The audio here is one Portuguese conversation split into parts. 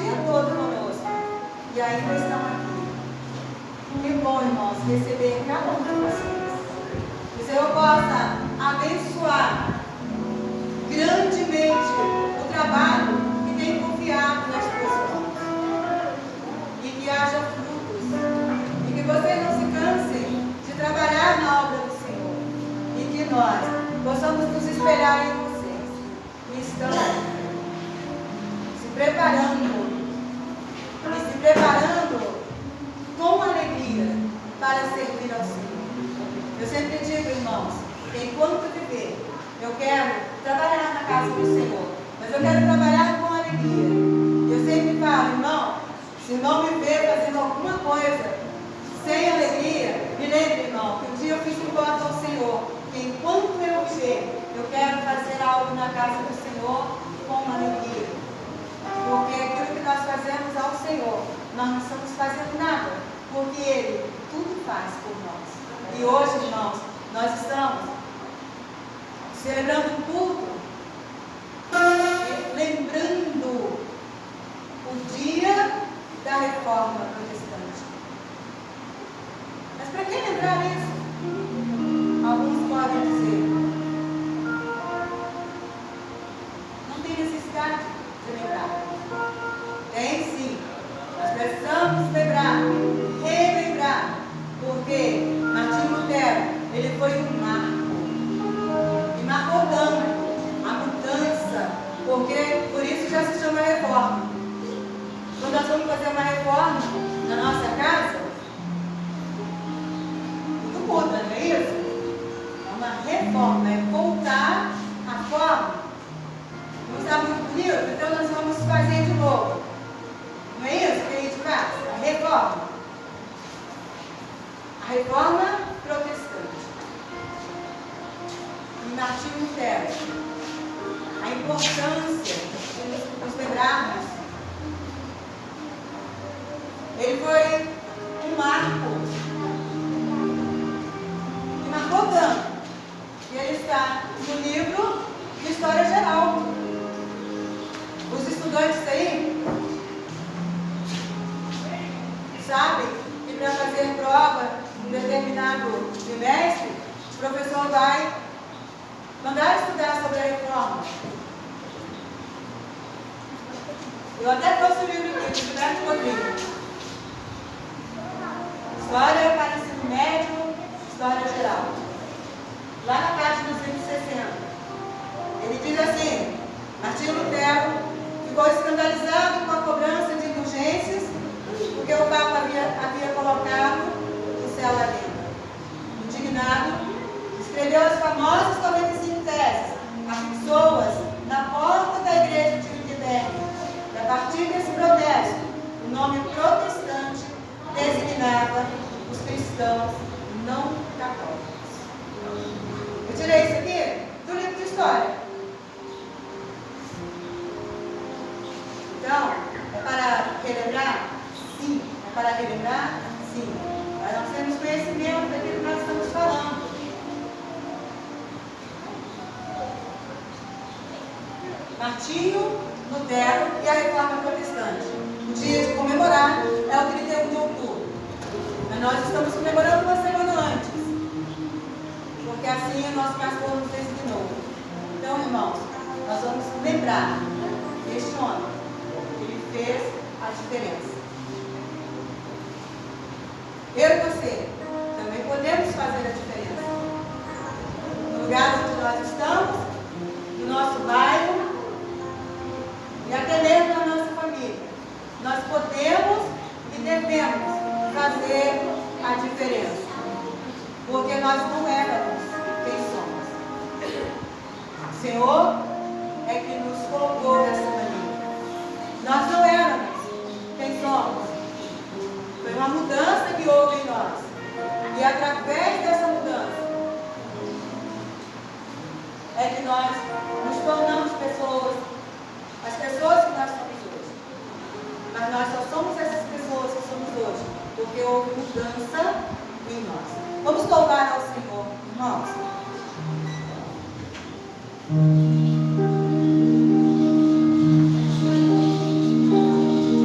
dia todo conosco e ainda estão aqui. Que bom, irmãos, receber cada um de vocês. Que o Senhor possa abençoar grandemente o trabalho que tem confiado nas tuas mãos. E que haja frutos. E que vocês não se cansem de trabalhar na obra do Senhor. E que nós possamos nos espelhar em vocês. Que estão se preparando com alegria para servir ao Senhor. Eu sempre digo, irmãos, que enquanto viver, eu quero trabalhar na casa do Senhor, mas eu quero trabalhar com alegria. Eu sempre falo, irmão, se não me ver fazendo alguma coisa sem alegria, me lembre, irmão, que um dia eu fiz um voto ao Senhor, que enquanto eu viver, eu quero fazer algo na casa do Senhor com alegria. Porque aquilo que nós fazemos ao Senhor, nós não estamos fazendo nada, porque Ele tudo faz por nós. E hoje, irmãos, nós estamos celebrando um culto, lembrando o dia da Reforma Protestante. Mas para que lembrar isso? Alguns podem dizer, não tem necessidade de lembrar. Tem sim, nós precisamos lembrar, relembrar, porque Martinho Lutero, ele foi um marco, e marcou tanto a mudança, porque por isso já se chama reforma. Quando nós vamos fazer uma reforma na nossa casa, tudo muda, não é isso? É uma reforma, é voltar à forma. Não está muito bonito? Então nós vamos fazer de novo. Não é isso que a gente faz? A reforma. A reforma protestante. E Martinho Lutero. A importância de nos lembrarmos. Ele foi um marco. E marcou tanto. E ele está no livro de História Geral. Os estudantes aí sabem que para fazer prova em determinado trimestre, o professor vai mandar estudar sobre a reforma. Eu até trouxe o livro aqui, de Gilberto Rodrigues. História para ensino médio, História Geral. Lá na página 160. Ele diz assim, Martinho Lutero ficou escandalizado com a cobrança de indulgências, porque o Papa havia colocado no céu a lenda. Indignado, escreveu as famosas 45 teses, afixou-as na porta da igreja de Wittenberg. E a partir desse protesto, o nome protestante designava os cristãos não católicos. Eu tirei isso aqui do livro de história. Então, é para relembrar? Sim. É para relembrar? Sim. Mas nós temos conhecimento daquilo que nós estamos falando. Martinho Lutero e a Reforma Protestante. O dia de comemorar é o 31 de outubro. Mas nós estamos comemorando uma semana antes. Porque assim o nosso pastor nos ensinou. Então, irmãos, nós vamos lembrar deste homem. Ele fez a diferença. Eu e você também podemos fazer a diferença. No lugar onde nós estamos, no nosso bairro e até mesmo na nossa família. Nós podemos e devemos fazer a diferença. Porque nós não éramos quem somos. O Senhor é que nos colocou dessa maneira. Nós não éramos quem somos. Foi uma mudança que houve em nós. E através dessa mudança é que nós nos tornamos pessoas, as pessoas que nós somos hoje. Mas nós só somos essas pessoas que somos hoje, porque houve mudança em nós. Vamos louvar ao Senhor, irmãos. Thank you.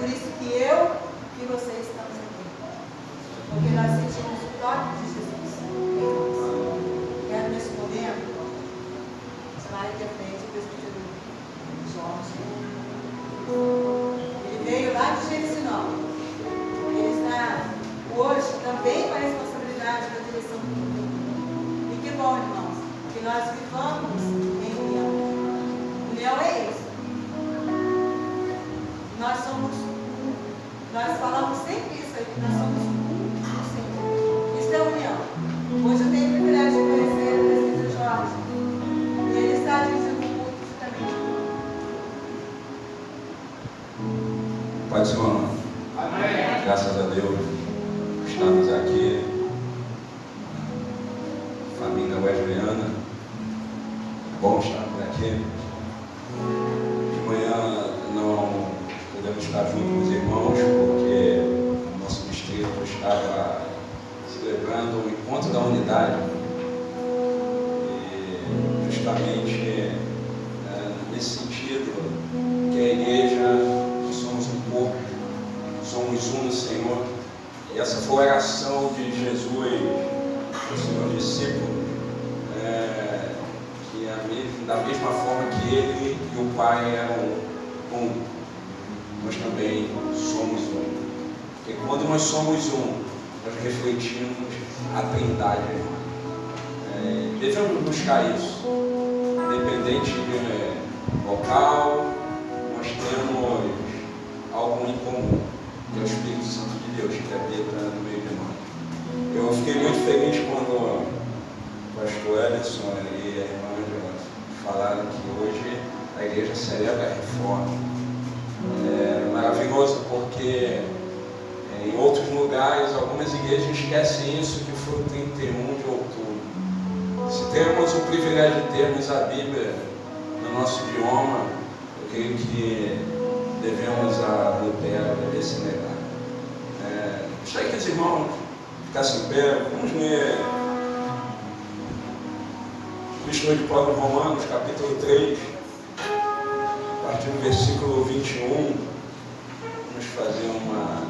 por isso que eu e você estamos aqui. Porque nós sentimos o toque de Jesus em nós. Quero nesse momento chamar aqui à frente o presbítero Jorge. Ele veio lá de Jericinó. Ele está hoje também com a responsabilidade da direção do mundo. E que bom, irmãos, que nós vivamos em união. União é isso. Nós somos um. Nós falamos sempre isso aqui, nós somos um no Senhor. Isso é união. Hoje eu tenho o privilégio de conhecer o presbítero Jorge. E ele está dirigindo o culto justamente. Pai do Senhor, amém. Graças a Deus, estamos aqui, família wesleyana, é bom estar por aqui. De manhã não podemos estar junto com os irmãos, porque o nosso distrito estava celebrando o encontro da unidade, e justamente nesse sentido, que a igreja, somos um corpo, somos um no Senhor, e essa foi a oração de Jesus, do Senhor discípulo, que da mesma forma que ele e o Pai eram um, nós também somos um. Porque quando nós somos um, nós refletimos a Trindade. Devemos buscar isso, independente de local, nós temos algo em comum, que é o Espírito Santo de Deus que habita no meio de nós. Eu fiquei muito feliz quando o pastor Ellison e a irmã falaram que hoje a igreja celebra a reforma. É maravilhoso porque em outros lugares, algumas igrejas esquecem isso, que foi o 31 de outubro. Se temos o privilégio de termos a Bíblia no nosso idioma, eu creio que devemos a Lutero deve se negar. Gostaria que os irmãos ficassem em pé. Vamos ler o texto de Paulo Romanos, capítulo 3, a partir do versículo 21. Vamos fazer uma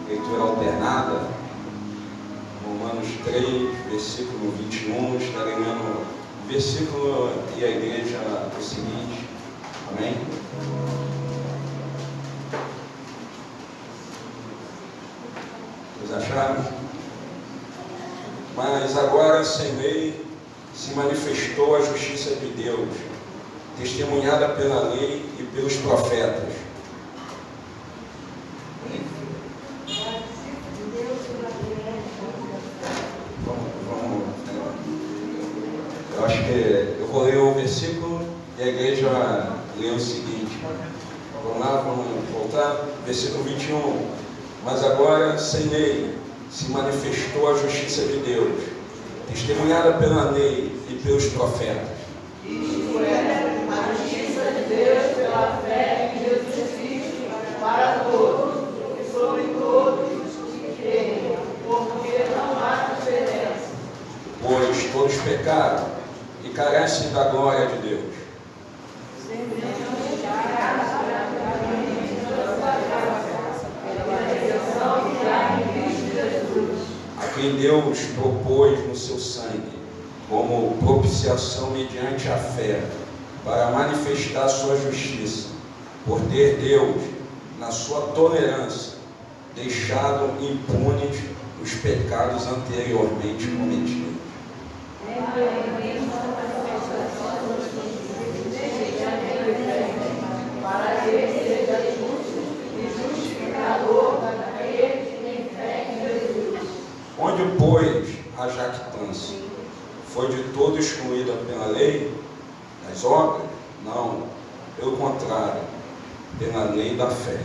leitura alternada. Romanos 3, versículo 21. Estarei lendo o versículo e a igreja o seguinte. Amém? Acharam? Mas agora, sem lei, se manifestou a justiça de Deus, testemunhada pela lei e pelos profetas. Eu acho que eu vou ler o versículo e a igreja lê o seguinte. Vamos lá, vamos voltar. Versículo 21. Mas agora, sem lei, se manifestou a justiça de Deus, testemunhada pela lei e pelos profetas. Isto é, a justiça de Deus pela fé em Jesus Cristo para todos e sobre todos que creem, porque não há diferença. Pois todos pecaram e carecem da glória de Deus. A quem Deus propôs no seu sangue, como propiciação mediante a fé, para manifestar sua justiça, por ter Deus, na sua tolerância, deixado impunes os pecados anteriormente cometidos. Para ele seja justo e justificador daquele que tem fé em Jesus. Onde, pois, a jactância foi de todo excluída pela lei, das obras? Não, pelo contrário, pela lei da fé.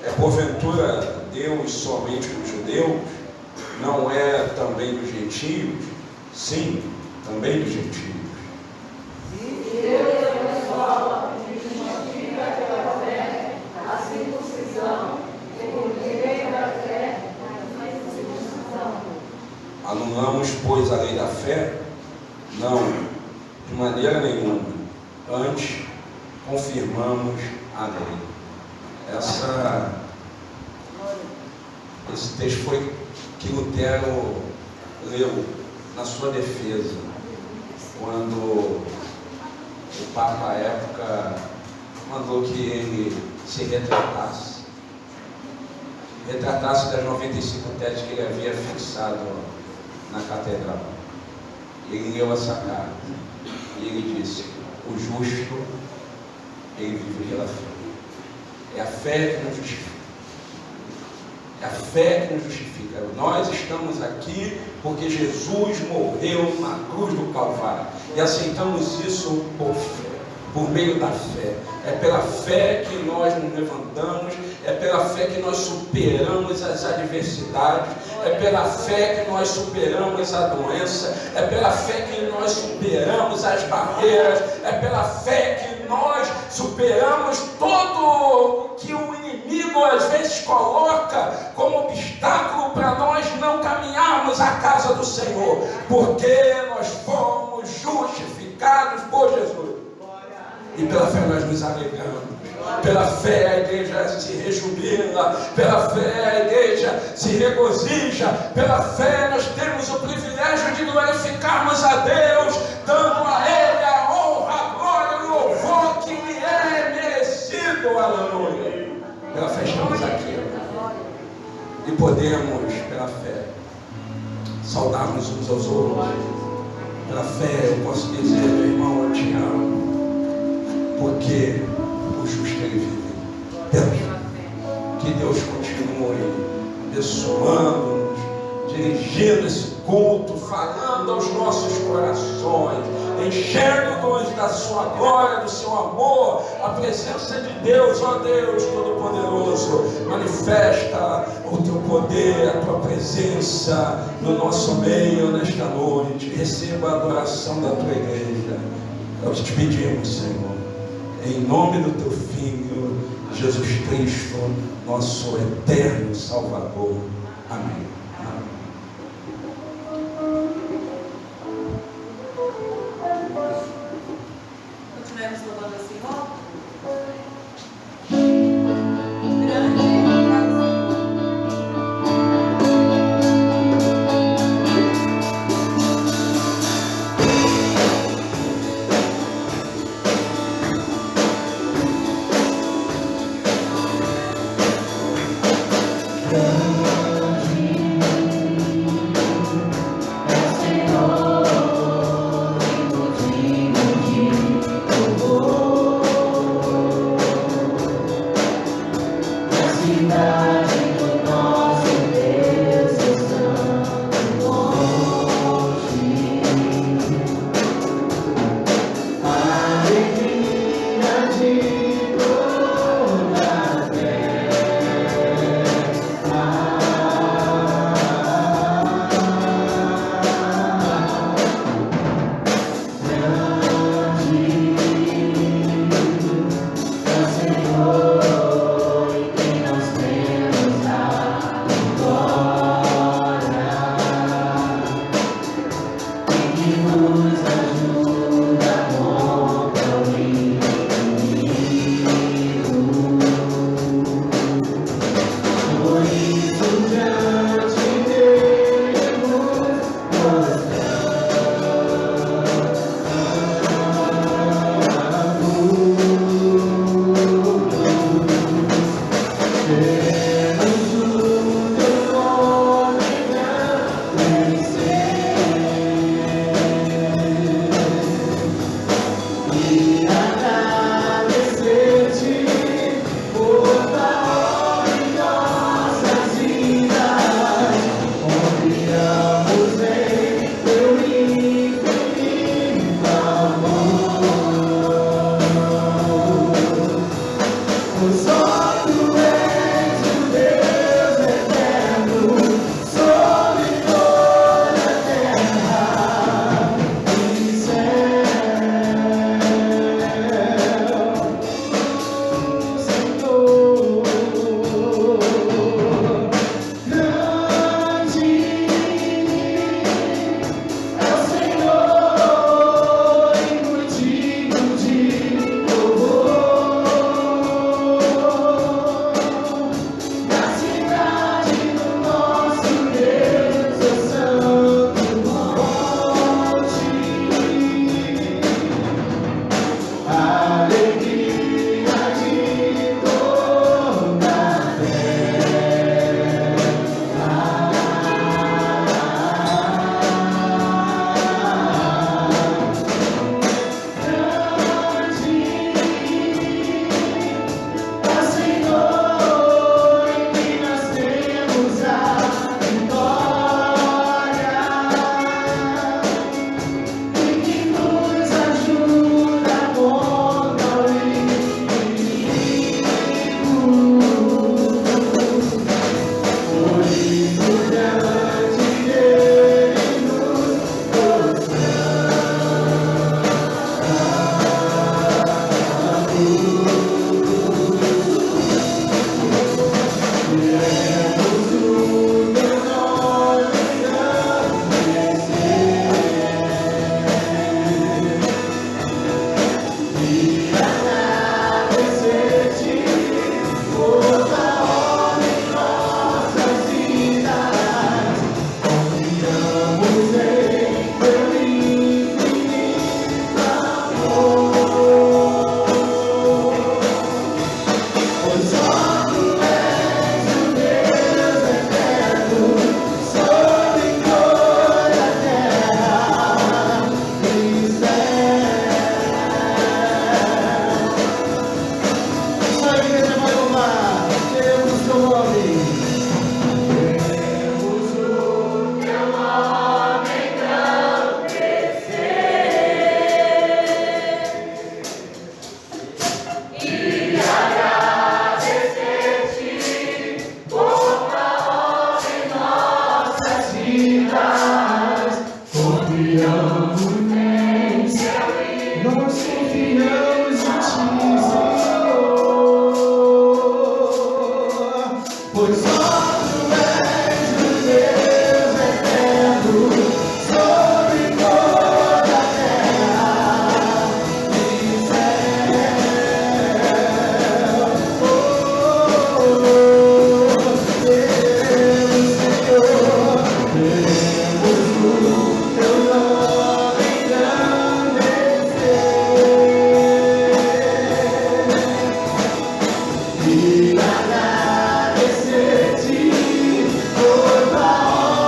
É porventura Deus somente dos judeus? Não é também dos gentios? Sim, também dos gentios. Deus abençoa e justifica pela fé a circuncisão, e por meio da fé a circuncisão. A Anulamos, pois, a lei da fé? Não, de maneira nenhuma. Antes, confirmamos a lei. Esse texto foi que Lutero leu na sua defesa, quando o Papa à época mandou que ele se retratasse das 95 teses que ele havia fixado na catedral. Ele leu essa carta e ele disse: o justo, ele vive pela fé. É a fé que nos justifica. É a fé que nos justifica. Nós estamos aqui porque Jesus morreu na cruz do Calvário e aceitamos isso por fé, por meio da fé. É pela fé que nós nos levantamos, é pela fé que nós superamos as adversidades, é pela fé que nós superamos a doença, é pela fé que nós superamos as barreiras, é pela fé que nós superamos todo o que o inimigo às vezes coloca como obstáculo para nós não caminharmos à casa do Senhor, porque nós fomos justificados por Jesus. E pela fé nós nos alegramos. Pela fé a igreja se rejubila. Pela fé a igreja se regozija. Pela fé nós temos o privilégio de glorificarmos a Deus, dando a Ele a honra, a glória e o louvor que lhe é merecido. Aleluia. Pela fé estamos aqui. E podemos, pela fé, saudarmos uns aos outros. Pela fé eu posso dizer: meu irmão, eu te amo. Porque o justo ele vive pela fé. Que Deus continue abençoando-nos, dirigindo esse culto, falando aos nossos corações, enchendo-nos da sua glória, do seu amor, a presença de Deus. Ó Deus Todo-Poderoso, manifesta o teu poder, a tua presença no nosso meio nesta noite. Receba a adoração da tua igreja. Nós te pedimos, Senhor, em nome do teu Filho, Jesus Cristo, nosso eterno Salvador. Amém. Continuemos louvando ao Senhor. Grande Grande dias, confiamos em Ti, nós confiamos em Ti, Senhor, pois só Tu és o Deus eterno sobre toda a terra e céu. Oh, Deus, Senhor, queremos o Teu nome engrandecer e agradecer-te toda a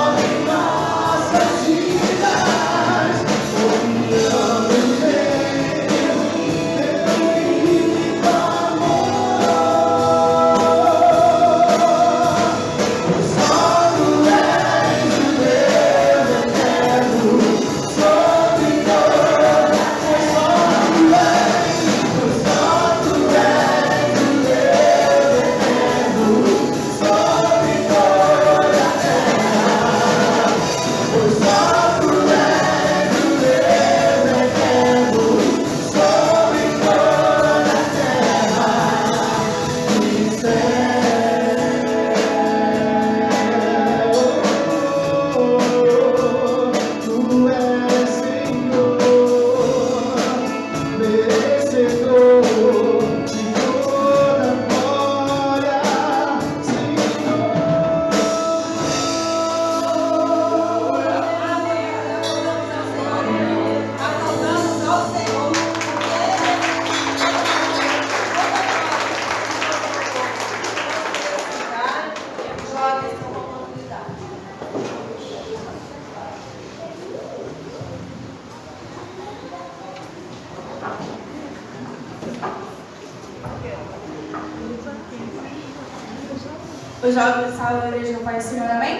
obra em nossas vidas. Confiamos em Teu infinito amor. Só Tu és o Deus eterno sobre toda a terra. Só Tu és o Deus eterno sobre toda a terra. Pois só Tu és o Deus eterno sobre toda a terra e céu. Tu és Senhor, merecedor de toda glória, Senhor. Aplaudamos ao Senhor, jovens com oportunidade. Os jovens da sala da igreja não Pai do Senhor, amém?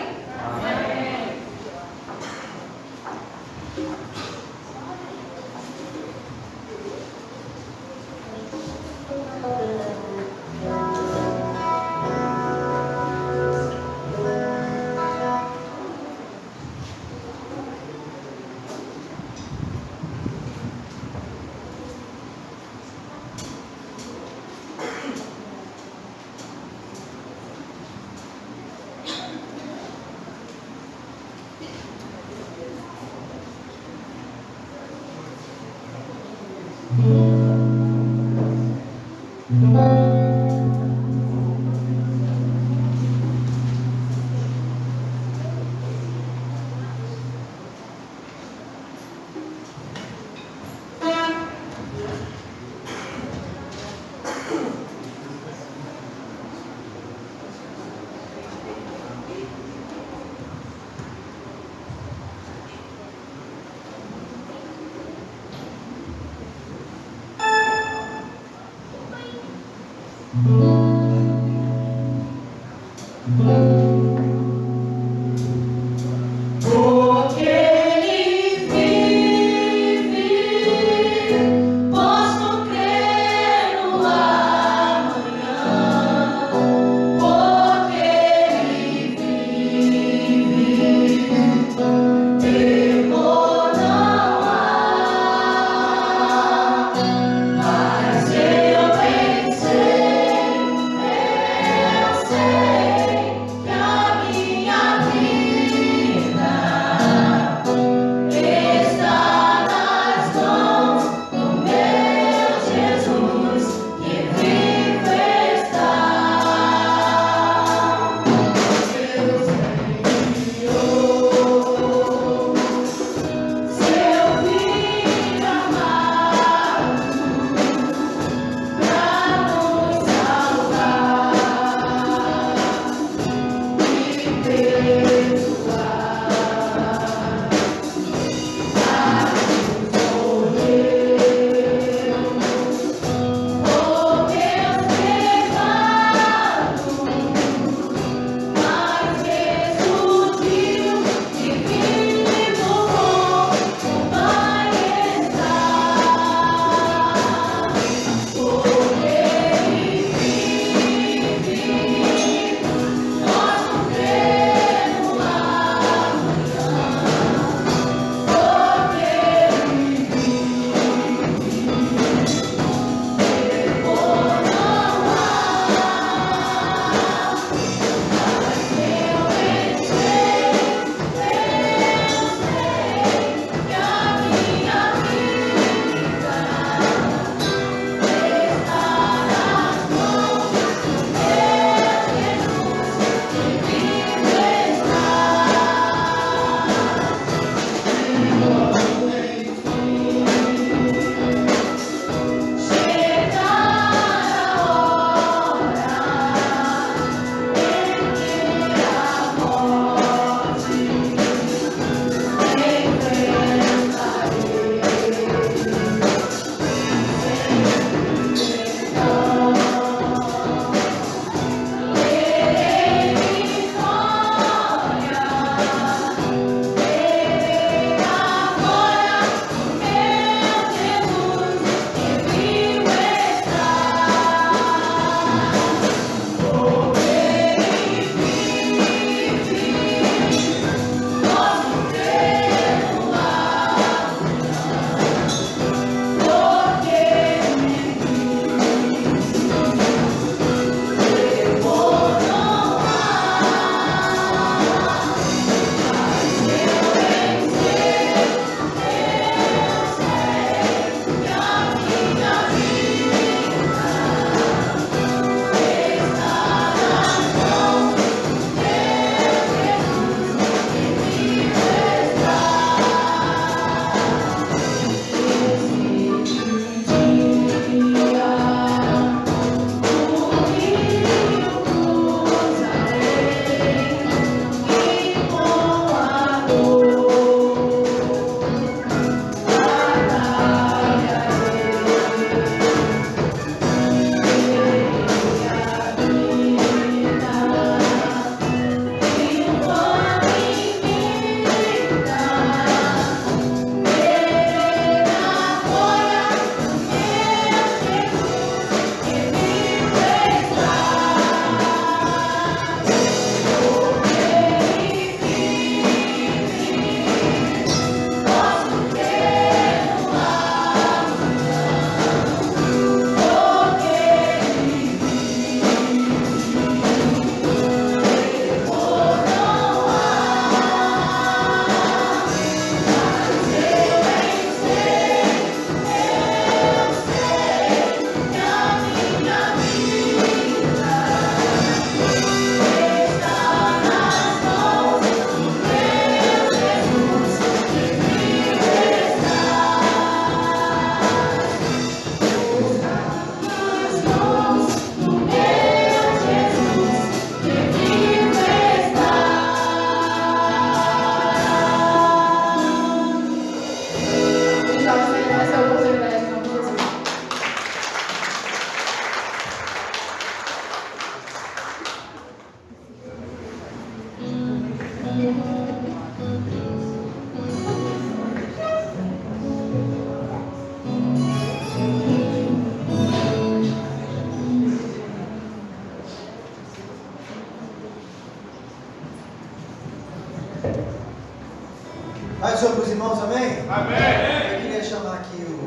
Vai dizer para os irmãos, amém? Amém. Eu queria chamar aqui o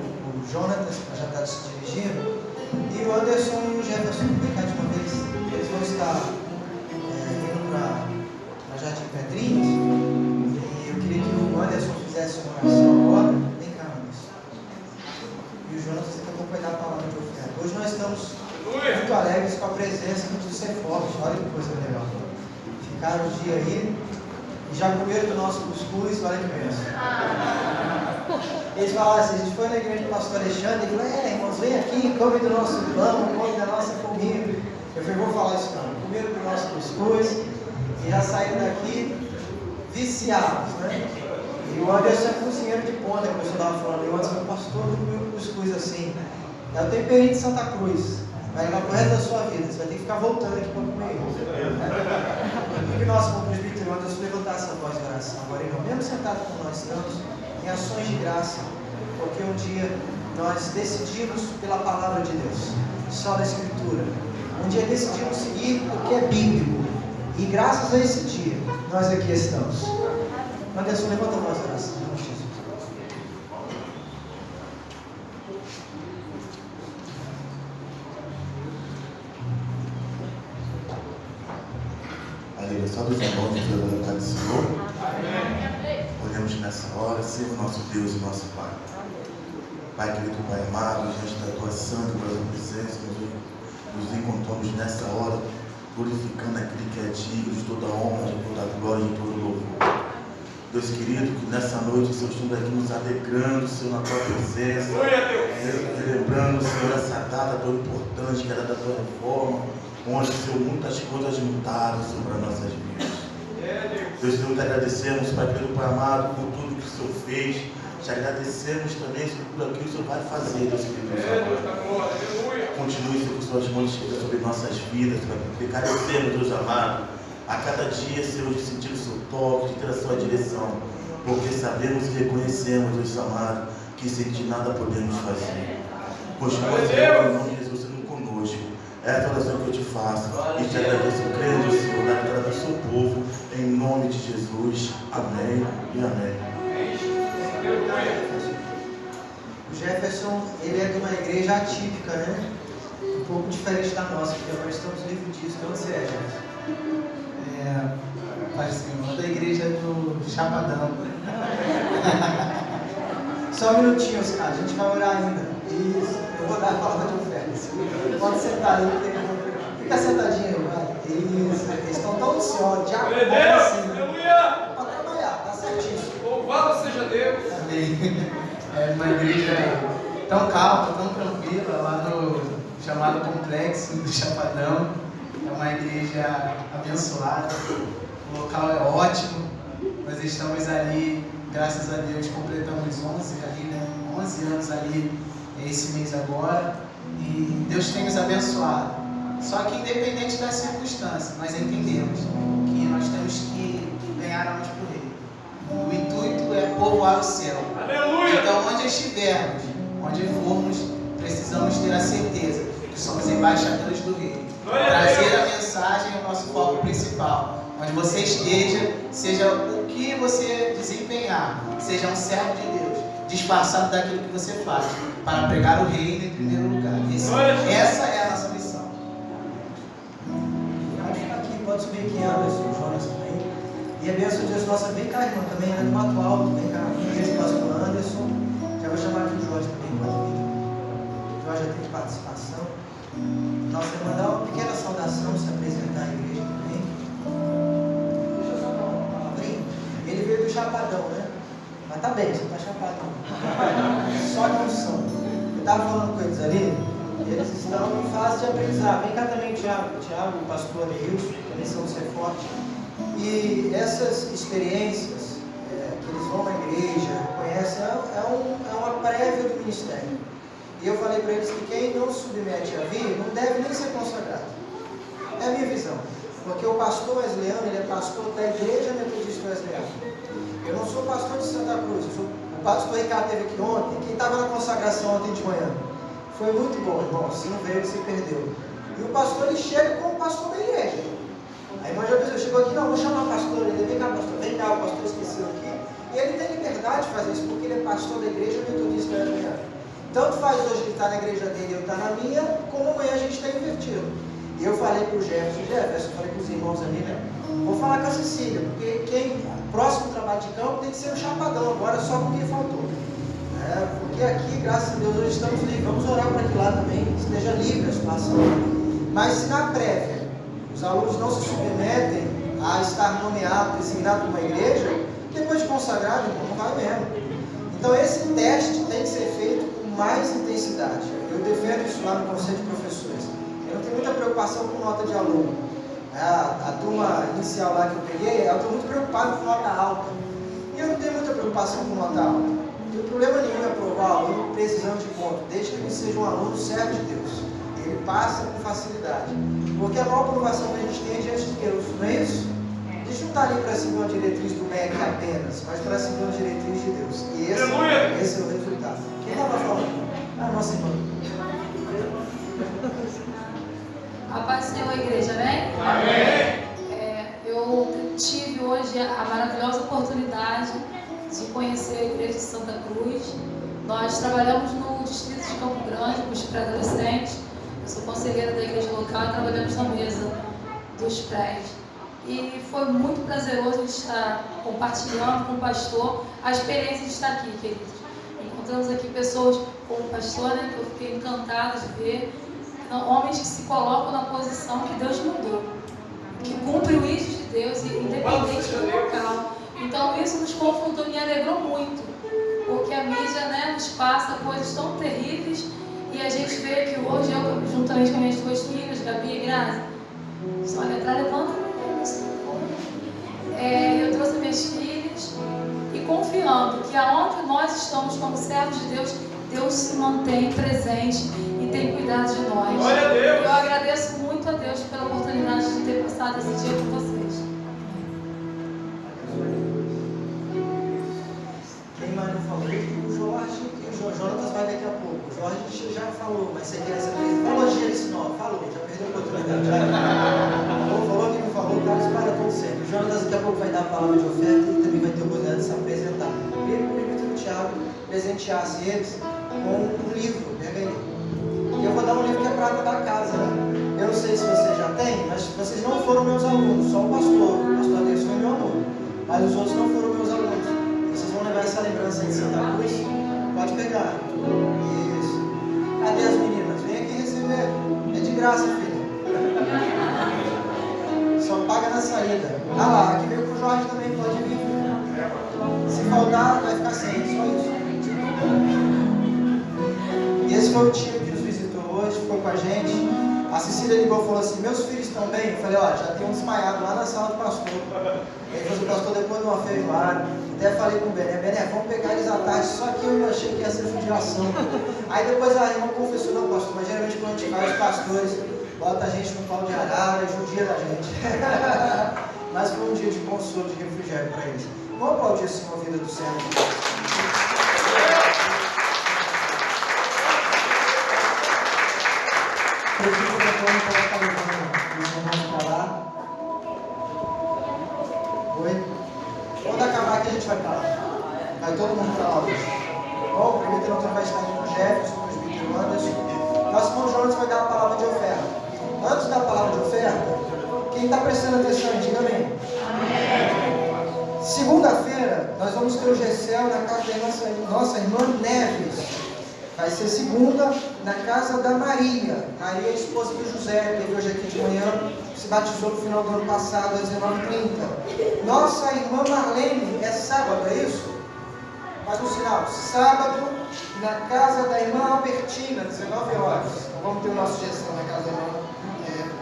Jonatas, que já está se dirigindo, e o Anderson e o Jefferson, vem cá de uma vez. Eles vão estar indo para Jardim Pedrinhos, e eu queria que o Anderson fizesse uma oração agora. Vem cá, Anderson. E o Jonatas daqui a pouco vai dar a palavra de oferta. Hoje nós estamos muito alegres com a presença do Ser Forte. Olha que coisa legal. Ficaram o dia aí e já comeram do nosso cuscuz, olha que benção. Eles falaram assim, a gente foi na igreja do pastor Alexandre e falou, irmãos, vem aqui, come do nosso pão, come da nossa comida. Eu falei, vou falar isso não, comeram do nosso cuscuz e já saíram daqui viciados, né? E o Anderson é cozinheiro de ponta, como eu estava falando, e o Anderson é pastor do meu cuscuz assim. É o temperinho de Santa Cruz. Vai levar pro resto da sua vida, você vai ter que ficar voltando aqui para comer ele. Que nós, como presbítero, Anderson, levantar essa voz de oração agora, irmão, mesmo sentado como nós estamos, em ações de graça, porque um dia nós decidimos pela palavra de Deus, só da Escritura. Um dia decidimos seguir o que é bíblico, e graças a esse dia, nós aqui estamos. Anderson, levanta a voz de oração, em nome de Jesus. Só dos irmãos de Deus, vontade do Senhor. Olhamos nessa hora, Senhor, nosso Deus e nosso Pai. Pai querido, Pai amado, diante da tua santa e gloriosa presença, nos encontramos nessa hora, glorificando aquele que é digno de toda a honra, de toda a glória e de todo o louvor. Deus querido, que nessa noite, Senhor, estamos aqui nos alegrando, Senhor, na tua presença, relembrando, Senhor, essa data tão importante, que era da tua reforma, onde, Senhor, muitas coisas mudaram sobre as nossas vidas. Deus, Senhor, te agradecemos, Pai querido, Pai amado, por tudo que o Senhor fez. Te agradecemos também, Senhor, por aquilo que o Senhor vai fazer, Deus querido. Continue, Senhor, com suas mãos sobre nossas vidas, Pai, carecemos, Deus amado, a cada dia, Senhor, de sentir o seu toque, de ter a sua direção, porque sabemos e reconhecemos, Deus amado, que sem ti nada podemos fazer. Continua, Senhor, em nome de Jesus, sendo conosco. Essa é a oração que eu te faço e te agradeço, crendo, Senhor, na vitória do seu povo, em nome de Jesus. Amém e amém. O Jefferson, ele é de uma igreja atípica, né? Um pouco diferente da nossa, porque nós estamos livres disso. De onde você é, Jefferson? Paz do Senhor, da igreja do Chapadão. Só um minutinho, Oscar, a gente vai orar ainda. Isso, eu vou dar a palavra de oferta. Pode sentar aí, fica sentadinho, vai. Isso, eles estão tão ansiosos, já assim. Para trabalhar, tá certíssimo. Louvado seja Deus. Amém. É uma igreja tão calma, tão tranquila, lá no chamado Complexo do Chapadão. É uma igreja abençoada, o local é ótimo. Nós estamos ali, graças a Deus, completamos 11 anos ali esse mês agora, e Deus tem nos abençoado. Só que independente das circunstâncias, nós entendemos que nós temos que ganhar almas por Ele. O intuito é povoar o céu. Aleluia! Então, onde estivermos, onde formos, precisamos ter a certeza que somos embaixadores do Rei. Trazer a mensagem é o nosso foco principal. Onde você esteja, seja o que você desempenhar, seja um servo de Deus, disfarçado daquilo que você faz, para pregar o reino em primeiro lugar. Essa é a nossa missão. Pode ficar aqui, pode subir aqui, Anderson, o Jonas também. E a bênção de Deus nossa, vem cá, irmão, também, né, do Mato Alto, vem cá, o pastor Anderson. Já vou chamar aqui o Jorge também, pode vir. O Jorge já teve participação. Nossa irmã, dá uma pequena saudação, se apresentar à igreja também. Deixa eu só dar uma palavrinha. Ele veio do Chapadão, né? Mas tá bem, você tá chapadão. Só que não são. Eu estava falando com eles ali, eles estão em fase de aprendizado. Vem cá também o Thiago, o pastor Neilson, também são Ser Forte. E essas experiências que eles vão na igreja, conhecem, é uma prévia do ministério. E eu falei para eles que quem não submete a vir não deve nem ser consagrado. É a minha visão. Porque o pastor Wesleyano, ele é pastor da Igreja Metodista Wesleyana. Eu não sou pastor de Santa Cruz. O pastor Ricardo esteve aqui ontem. Quem estava na consagração ontem de manhã? Foi muito bom, irmão. Se não veio, você perdeu. E o pastor, ele chega como pastor da igreja. A irmã já pensou, chegou aqui, não, vou chamar o pastor. Ele vem cá, pastor. Vem cá, o pastor liberdade de fazer isso, porque ele é pastor da igreja metodista da Tanto faz hoje ele estar na igreja dele e eu estar na minha, como amanhã a gente está invertido. E eu falei para o Jefferson, eu falei para os irmãos ali, né? Vou falar com a Cecília, porque próximo trabalho de campo tem que ser o chapadão, agora só com quem faltou. Porque aqui, graças a Deus, hoje estamos livres. Vamos orar para que lá também esteja livre a situação. Mas se na prévia os alunos não se submetem a estar nomeado, designado por uma igreja, depois de consagrado, não vai mesmo. Então esse teste tem que ser feito com mais intensidade. Eu defendo isso lá no Conselho de Professores. Eu não tenho muita preocupação com nota de aluno. A turma inicial lá que eu peguei, eu estou muito preocupado com nota alta. E eu não tenho muita preocupação com nota alta. Não tenho problema nenhum em aprovar o aluno precisando de ponto, desde que ele seja um aluno servo de Deus. Ele passa com facilidade. Porque a maior aprovação que a gente tem é diante de Deus, não é isso? A gente não está ali para seguir uma diretriz do MEC apenas, mas para seguir uma diretriz de Deus. E esse é o resultado. Quem estava falando? Nossa irmã. A paz do Senhor, igreja, amém? Amém. Eu tive hoje a maravilhosa oportunidade de conhecer a igreja de Santa Cruz. Nós trabalhamos no distrito de Campo Grande com os pré-adolescentes. Eu sou conselheira da igreja local e trabalhamos na mesa dos prés. E foi muito prazeroso estar compartilhando com o pastor a experiência de estar aqui, queridos. Encontramos aqui pessoas como o pastor, né, que eu fiquei encantada de ver. Homens que se colocam na posição que Deus mandou, que cumprem o eixo de Deus, independente do local. Então isso nos confrontou e me alegrou muito, porque a mídia, né, nos passa coisas tão terríveis e a gente vê que hoje eu, juntamente com minhas duas filhas, Gabi e Grazi, só a letra levanta, eu trouxe minhas filhas e confiando que aonde nós estamos como servos de Deus, Deus se mantém presente e tem cuidado de nós. Glória a Deus. Eu agradeço muito a Deus pela oportunidade de ter passado esse dia com vocês. Quem mais não falou? O Jorge, o Jonatas vai daqui a pouco. O Jorge já falou, mas você quer essa vez? Falou esse nome, falou, já perdeu a oportunidade. Falou que não falou, cara, espalha todo sempre. O Jonatas daqui a pouco vai dar a palavra de oferta e também vai ter a oportunidade de se apresentar. Queria pedir o Thiago presenteasse eles com um livro, pega aí. E eu vou dar um livro que é prata da casa, né? Eu não sei se você já tem, mas vocês não foram meus alunos, só o pastor Adeus foi meu aluno, mas os outros não foram meus alunos. Vocês vão levar essa lembrança aí de Santa Cruz? Pode pegar. Isso. Cadê as meninas? Vem aqui receber. É de graça, filha. Só paga na saída. Ah lá, aqui veio pro Jorge também, pode vir. Se faltar, vai ficar sem, só isso. E esse foi o tio que nos visitou hoje, ficou com a gente. A Cecília ligou e falou assim: meus filhos estão bem? Eu falei: ó, já tem um desmaiado lá na sala do pastor. Ele falou: o pastor, depois de uma feijoada. Até falei com o Bené: vamos pegar eles à tarde. Só que eu achei que ia ser judiação. Aí depois a irmã confessou: não, pastor, mas geralmente quando a gente vai, os pastores botam a gente no pau de arara e judia da gente. Mas foi um dia de consolo, de refrigério para eles. Vamos aplaudir esse Senhor, vida do céu. Preciso que eu vou colocar os irmãos para lá. Oi? Quando acabar aqui a gente vai para lá. Vai todo mundo para lá hoje. Bom, o primeiro doutor vai estar aqui com o Jefferson, com o presbítero Anderson. Nosso irmão Jonas vai dar a palavra de oferta. Antes da palavra de oferta, quem está prestando atenção, diga amém. Segunda-feira, nós vamos ter o Gessel na casa da nossa irmã Neves. Vai ser segunda, na casa da Maria. Maria é esposa do José, que veio hoje aqui de manhã, se batizou no final do ano passado, às 19h30. Nossa irmã Marlene, é sábado, é isso? Faz um sinal. Sábado, na casa da irmã Albertina, 19 horas. Vamos ter o nosso Gessel na casa da irmã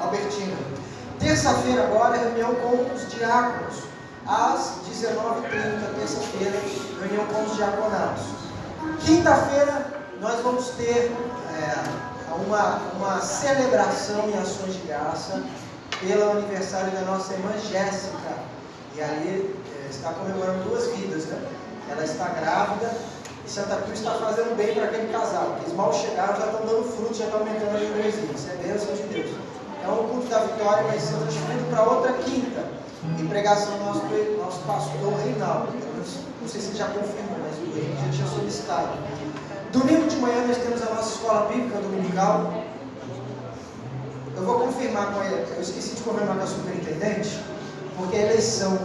Albertina. Terça-feira agora, reunião com os diáconos. Às 19h30, terça-feira, reunião com os diaconatos. Quinta-feira, nós vamos ter uma celebração em ações de graça pelo aniversário da nossa irmã Jéssica. E ali está comemorando 2 vidas, né? Ela está grávida e Santa Cruz está fazendo bem para aquele casal. Eles mal chegaram, já estão dando frutos, já estão aumentando a membresia. Isso é bênção de Deus. Então o culto da vitória vai ser transferido para outra quinta. e pregação do nosso pastor Reinaldo. Não sei se ele já confirmou, mas o Henrique já tinha solicitado. Domingo de manhã nós temos a nossa escola bíblica dominical. Eu vou confirmar com ele, eu esqueci de confirmar com a superintendente, porque a eleição,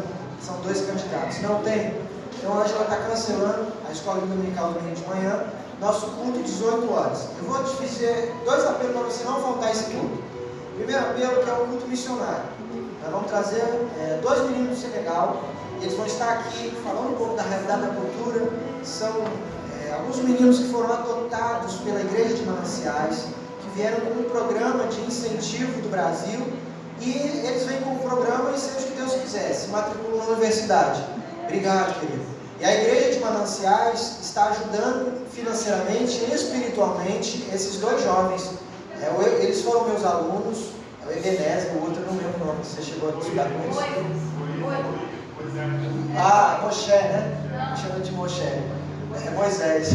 são 2 candidatos, não tem. Então a Ângela está cancelando a escola dominical domingo de manhã, nosso culto 18 horas. Eu vou te fazer 2 apelos para você não faltar esse culto. Primeiro apelo, que é o culto missionário. Nós vamos trazer 2 meninos do Senegal, eles vão estar aqui falando um pouco da realidade da cultura. São alguns meninos que foram adotados pela Igreja de Mananciais, que vieram com um programa de incentivo do Brasil, e eles vêm com um programa e seja o que Deus quiser, se matriculam na universidade. Obrigado, querido. E a Igreja de Mananciais está ajudando financeiramente e espiritualmente esses 2 jovens. Eles foram meus alunos, é o Ebenezer, o outro eu não lembro o nome, você chegou a estudar com eles? Ah, Moshe, né? Me chama de Moshe. É Moisés.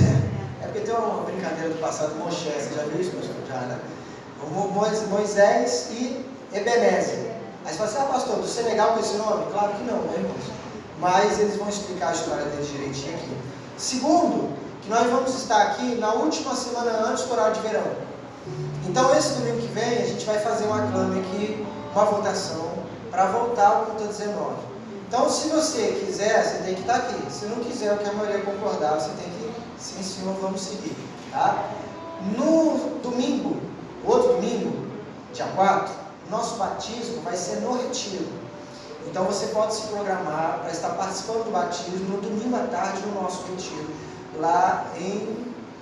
É porque tem uma brincadeira do passado, Moshe, você já viu isso, pastor? Já, né? Moisés e Ebenezer. Aí você fala assim, pastor, do Senegal com esse nome? Claro que não, né, irmãos? Mas eles vão explicar a história deles direitinho aqui. Segundo, que nós vamos estar aqui na última semana antes do horário de verão. Então, esse domingo que vem, a gente vai fazer uma aclame aqui, uma votação, para voltar ao culto 19. Então, se você quiser, você tem que estar aqui. Se não quiser, o que a maioria concordar, você tem que, sim, senhor, vamos seguir. Tá? No domingo, outro domingo, dia 4, nosso batismo vai ser no retiro. Então, você pode se programar para estar participando do batismo no domingo à tarde no nosso retiro, lá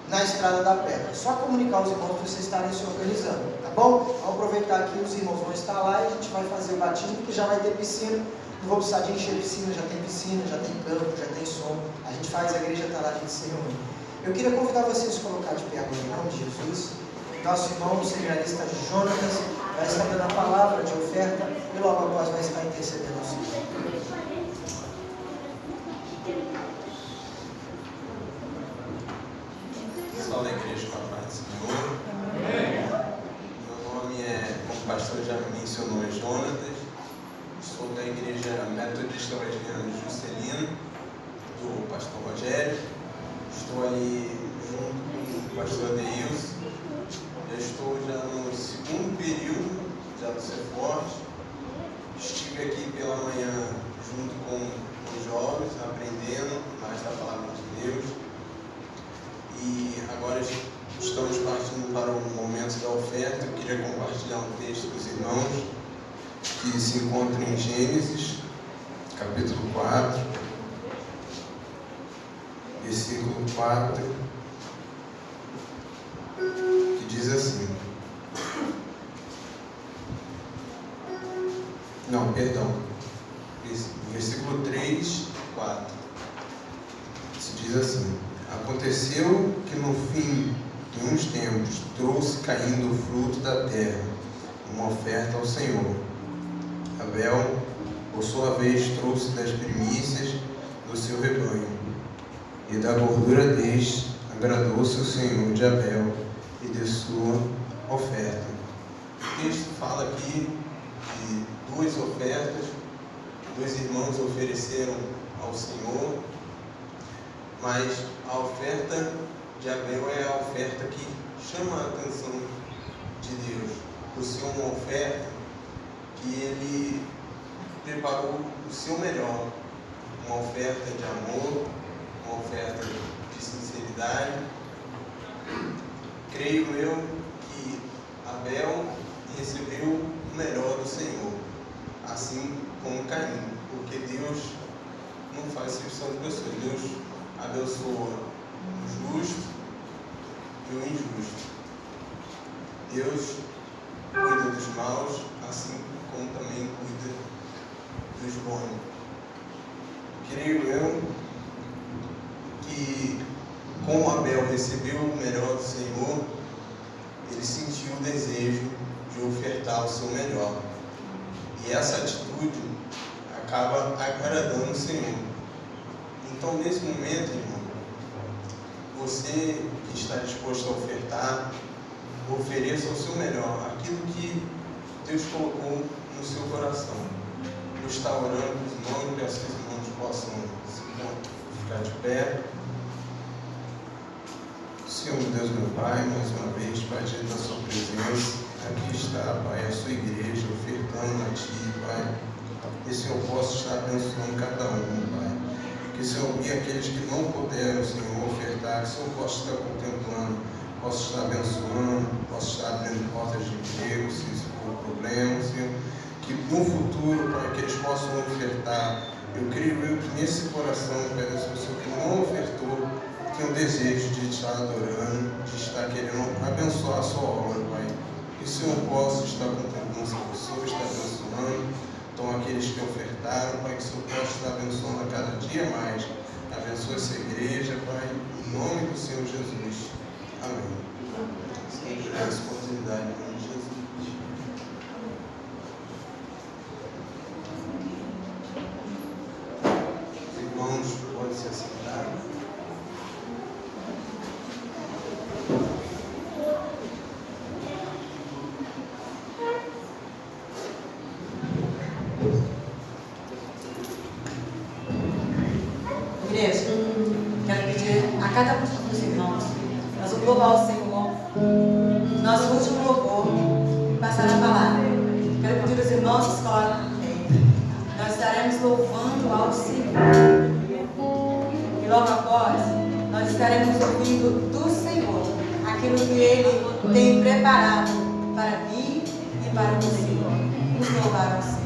na Estrada da Pedra. Só comunicar aos irmãos para vocês estarem se organizando, tá bom? Vamos aproveitar que os irmãos vão estar lá e a gente vai fazer o batismo, que já vai ter piscina. Não vou precisar de encher piscina, já tem campo, já tem som. A gente faz, a igreja está lá, a gente se reúne. Eu queria convidar vocês a se colocar de pé agora, em nome de Jesus. Nosso irmão, o seminarista Jonatas, vai estar dando a palavra de oferta e logo após vai estar intercedendo ao Senhor. Salve a igreja com a paz do Senhor. Meu nome é, como o pastor já mencionou, é Jonatas. Sou da igreja Metodista Wesleyana Juscelino, do pastor Rogério. Estou ali junto com o pastor Adeilson. Já estou já no 2º período, já no Ceforte. Estive aqui pela manhã junto com os jovens, aprendendo mais da palavra de Deus. E agora estamos partindo para o momento da oferta. Eu queria compartilhar um texto com os irmãos, que se encontra em Gênesis, capítulo 4, versículo 4, que diz assim. Não, perdão. Versículo 3, 4. Se diz assim: Aconteceu que no fim de uns tempos trouxe caindo o fruto da terra, uma oferta ao Senhor. Abel, por sua vez, trouxe das primícias do seu rebanho, e da gordura deste agradou-se o Senhor de Abel e de sua oferta. O texto fala aqui de 2 ofertas, 2 irmãos ofereceram ao Senhor, mas a oferta de Abel é a oferta que chama a atenção de Deus, por ser uma oferta que ele preparou o seu melhor, uma oferta de amor, uma oferta de sinceridade. Creio eu que Abel recebeu o melhor do Senhor, assim como Caim, porque Deus não faz exceção de pessoas. Deus abençoa o justo e o injusto. Deus cuida dos maus, assim como também cuida dos bons. Creio eu que, como Abel recebeu o melhor do Senhor, ele sentiu o desejo de ofertar o seu melhor. E essa atitude acaba agradando o Senhor. Então, nesse momento, irmão, você que está disposto a ofertar, ofereça o seu melhor, aquilo que Deus colocou no seu coração. vou estar orando com os irmãos, peço que os irmãos possam ficar de pé. Senhor Deus, meu Pai, mais uma vez, Pai, diante da sua presença, aqui está, Pai, a sua igreja, ofertando a Ti, Pai, que o Senhor possa estar abençoando cada um, Pai, que o Senhor, e aqueles que não puderam, Senhor, ofertar, que o Senhor possa estar contemplando, possa estar abençoando, possa estar abrindo portas de emprego, se isso for um problema, Senhor, que no futuro, Pai, que eles possam ofertar. Eu creio que nesse coração, Pai, dessa pessoa que não ofertou, tem o desejo de estar adorando, de estar querendo abençoar a sua obra, Pai. Que o Senhor possa estar contemplando essa pessoa, estar abençoando. Então, aqueles que ofertaram, Pai, que o Senhor possa estar abençoando a cada dia mais. Abençoe essa igreja, Pai, em nome do Senhor Jesus. Amém. Senhor, dá essa oportunidade, em nome de Jesus. Os irmãos podem se assentar. Igreja, quero pedir a cada um dos irmãos, nós vamos louvar o Senhor, nosso último louvor, passar a palavra. Quero pedir aos irmãos que se colocam em pé. Nós estaremos louvando ao Senhor. E logo após, nós estaremos ouvindo do Senhor aquilo que Ele tem preparado para mim e para você. Vamos louvar ao Senhor.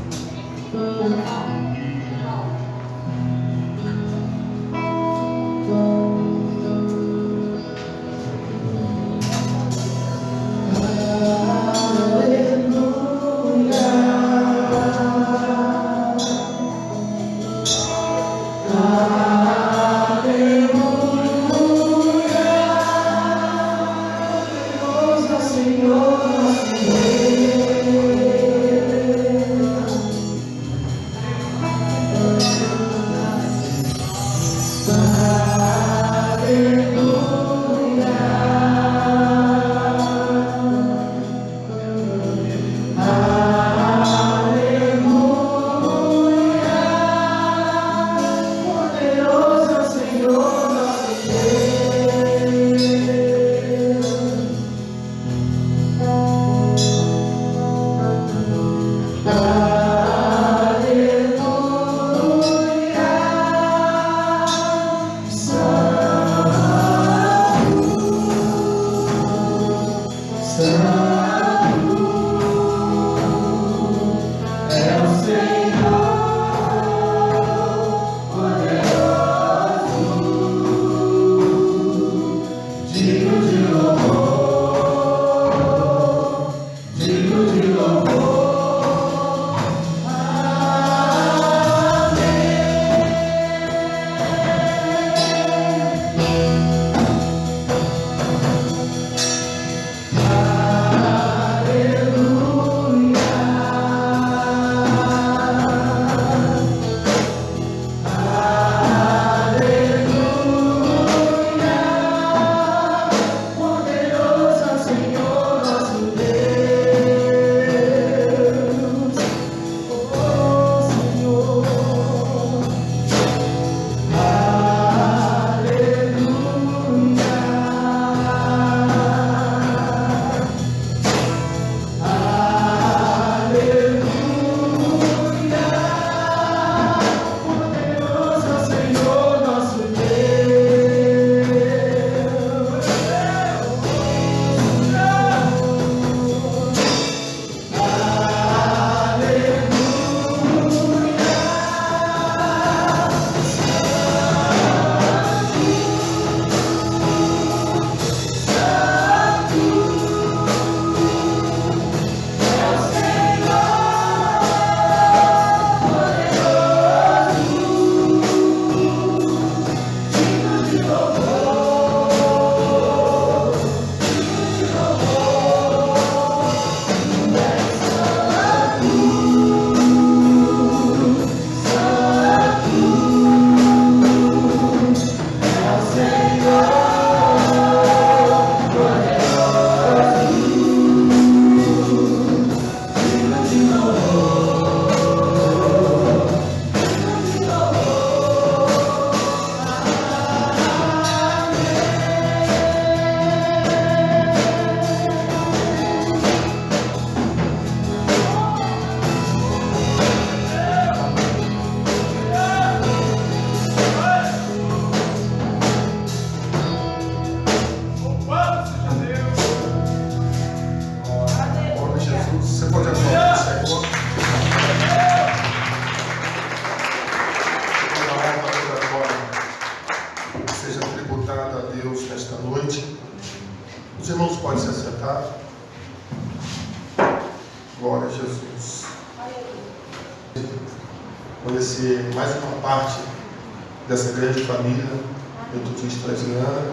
Senhor, pode se assentar. Glória a Jesus. Conhecer mais uma parte dessa grande família metodista brasileira,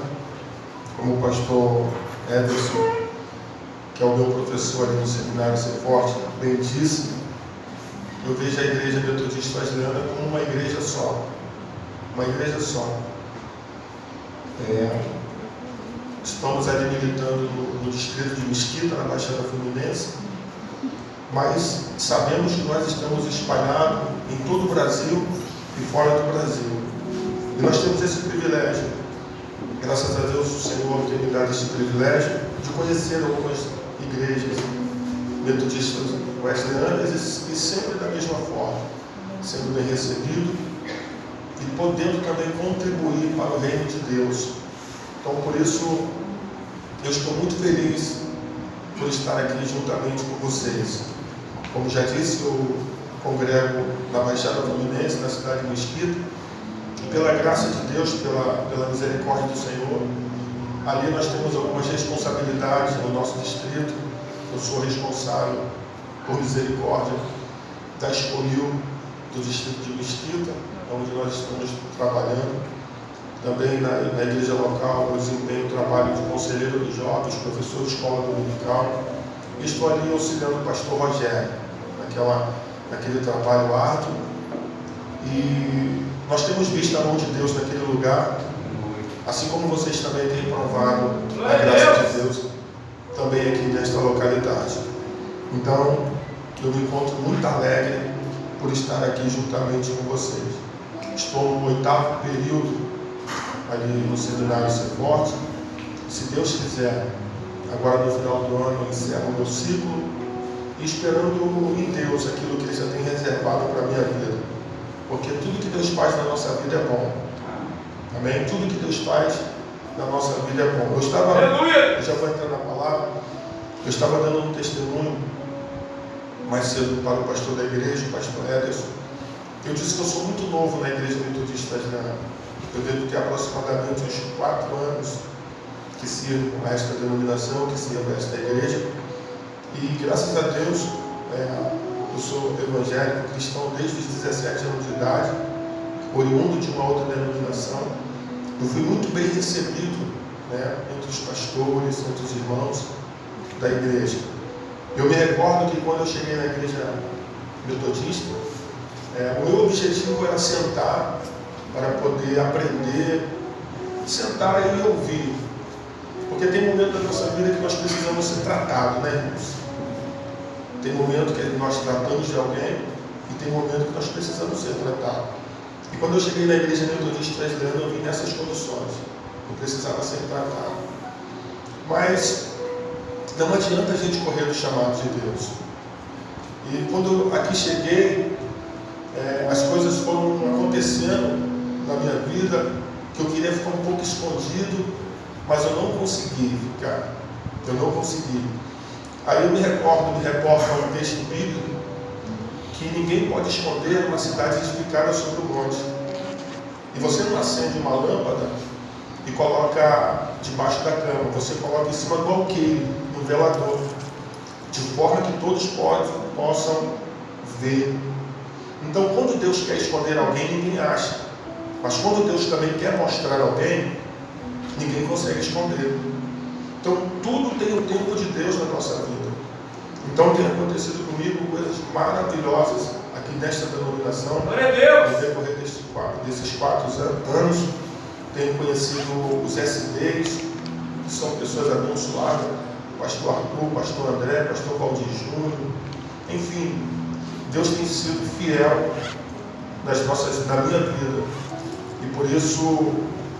como o pastor Ederson, que é o meu professor ali no seminário Ser Forte, bem disse, eu vejo a igreja metodista brasileira como uma igreja só. Uma igreja só. Estamos ali militando no distrito de Mesquita, na Baixada Fluminense, mas sabemos que nós estamos espalhados em todo o Brasil e fora do Brasil. E nós temos esse privilégio. Graças a Deus o Senhor tem me dado esse privilégio de conhecer algumas igrejas metodistas wesleyanas e sempre da mesma forma, sendo bem recebido e podendo também contribuir para o reino de Deus. Então, por isso, eu estou muito feliz por estar aqui juntamente com vocês. Como já disse, eu congrego na Baixada Fluminense, na cidade de Mesquita, e pela graça de Deus, pela misericórdia do Senhor, ali nós temos algumas responsabilidades no nosso distrito. Eu sou responsável por misericórdia da Escolil do distrito de Mesquita, onde nós estamos trabalhando. Também na igreja local, eu desempenho o trabalho de conselheiro dos jovens, professor de escola dominical. E estou ali auxiliando o pastor Rogério, naquele trabalho árduo. E nós temos visto a mão de Deus naquele lugar, assim como vocês também têm provado a graça de Deus também aqui nesta localidade. Então, eu me encontro muito alegre por estar aqui juntamente com vocês. Estou no 8º período ali no seminário Ser Forte. Se Deus quiser, agora no final do ano eu encerro o meu ciclo e esperando em Deus aquilo que Ele já tem reservado para a minha vida. Porque tudo que Deus faz na nossa vida é bom. Amém? Tudo que Deus faz na nossa vida é bom. Eu já vou entrar na palavra. Eu estava dando um testemunho mais cedo para o pastor da igreja, o pastor Ederson. Eu disse que eu sou muito novo na igreja metodista brasileira. Eu devo ter aproximadamente uns 4 anos que sirvo a esta denominação, que sirvo a esta igreja. E graças a Deus, eu sou evangélico cristão desde os 17 anos de idade, oriundo de uma outra denominação. Eu fui muito bem recebido, entre os pastores, entre os irmãos da igreja. Eu me recordo que quando eu cheguei na igreja metodista, o meu objetivo era sentar para poder aprender, sentar e ouvir. Porque tem momento da nossa vida que nós precisamos ser tratados, né, irmãos? Tem momento que nós tratamos de alguém e tem momento que nós precisamos ser tratados. E quando eu cheguei na igreja metodista brasileira, eu vim nessas condições. Eu precisava ser tratado. Mas não adianta a gente correr do chamado de Deus. E quando eu aqui cheguei, as coisas foram acontecendo na minha vida, que eu queria ficar um pouco escondido, mas eu não consegui ficar. Eu não consegui. Aí eu me reporto a um texto bíblico que ninguém pode esconder uma cidade edificada sobre o monte. E você não acende uma lâmpada e coloca debaixo da cama, você coloca em cima do alqueire, no velador, de forma que todos possam ver. Então, quando Deus quer esconder alguém, ninguém acha. Mas quando Deus também quer mostrar alguém, ninguém consegue esconder. Então, tudo tem o tempo de Deus na nossa vida. Então, tem acontecido comigo coisas maravilhosas aqui nesta denominação. No decorrer desses 4 anos, tenho conhecido os SDs, que são pessoas abençoadas, pastor Arthur, pastor André, pastor Valdir Júnior, enfim, Deus tem sido fiel na minha vida. E por isso,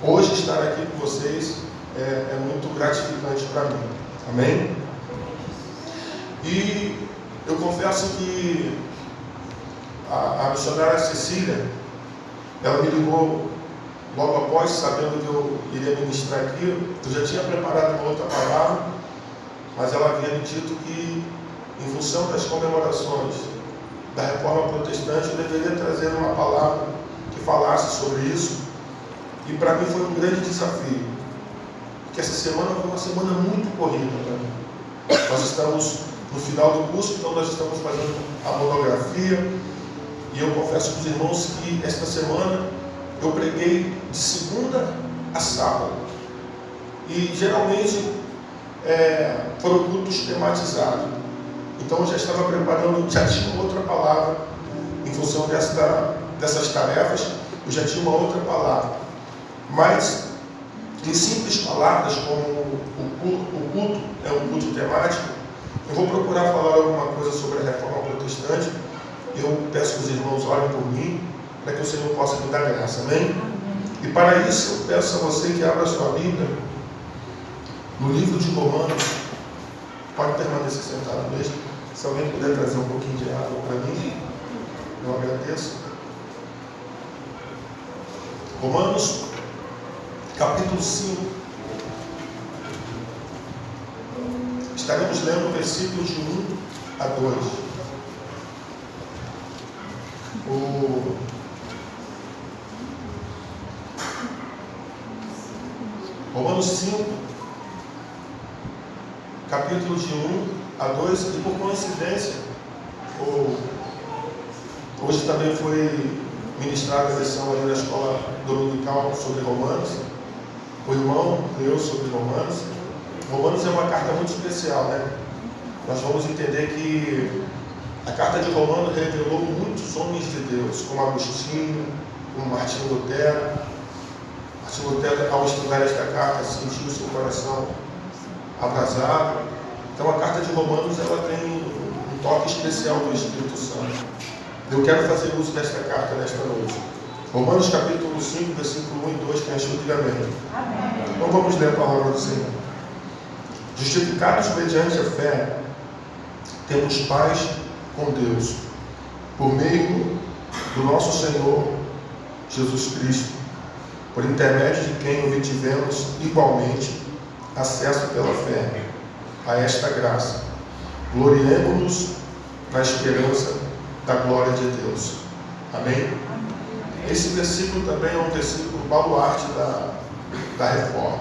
hoje estar aqui com vocês é muito gratificante para mim. Amém? E eu confesso que a missionária Cecília, ela me ligou logo após, sabendo que eu iria ministrar aqui. Eu já tinha preparado uma outra palavra, mas ela havia me dito que, em função das comemorações da Reforma Protestante, eu deveria trazer uma palavra que falasse sobre isso. E para mim foi um grande desafio, porque que essa semana foi uma semana muito corrida para mim. Nós estamos no final do curso, então nós estamos fazendo a monografia, e eu confesso para os irmãos que esta semana eu preguei de segunda a sábado, e geralmente foram cultos tematizados. Então eu já estava preparando, já tinha outra palavra em função dessas tarefas, eu já tinha uma outra palavra, mas em simples palavras, como o culto é um culto temático, eu vou procurar falar alguma coisa sobre a reforma protestante. Eu peço que os irmãos orem por mim, para que o Senhor possa me dar graça, amém? E para isso eu peço a você que abra a sua Bíblia no livro de Romanos. Pode permanecer sentado mesmo. Se alguém puder trazer um pouquinho de água para mim, eu agradeço. Romanos, capítulo 5. Estaremos lendo versículos de 1 a 2. Romanos 5, capítulo de 1 a 2, e por coincidência, hoje também foi ministrada a lição ali na escola dominical sobre Romanos. O irmão leu sobre Romanos. Romanos é uma carta muito especial, né? Nós vamos entender que a carta de Romanos revelou muitos homens de Deus, como Agostinho, como Martinho Lutero. Martinho Lutero, ao estudar esta carta, sentiu seu coração abrasado. Então a carta de Romanos, ela tem um toque especial do Espírito Santo. Eu quero fazer uso desta carta nesta noite. Romanos capítulo 5, versículo 1 e 2, quem achou, diga amém. Amém. Então vamos ler a palavra do Senhor. Justificados mediante a fé, temos paz com Deus, por meio do nosso Senhor Jesus Cristo, por intermédio de quem obtivemos igualmente acesso pela fé a esta graça. Gloriemo-nos na esperança da glória de Deus. Amém? Esse versículo também é um versículo baluarte da reforma,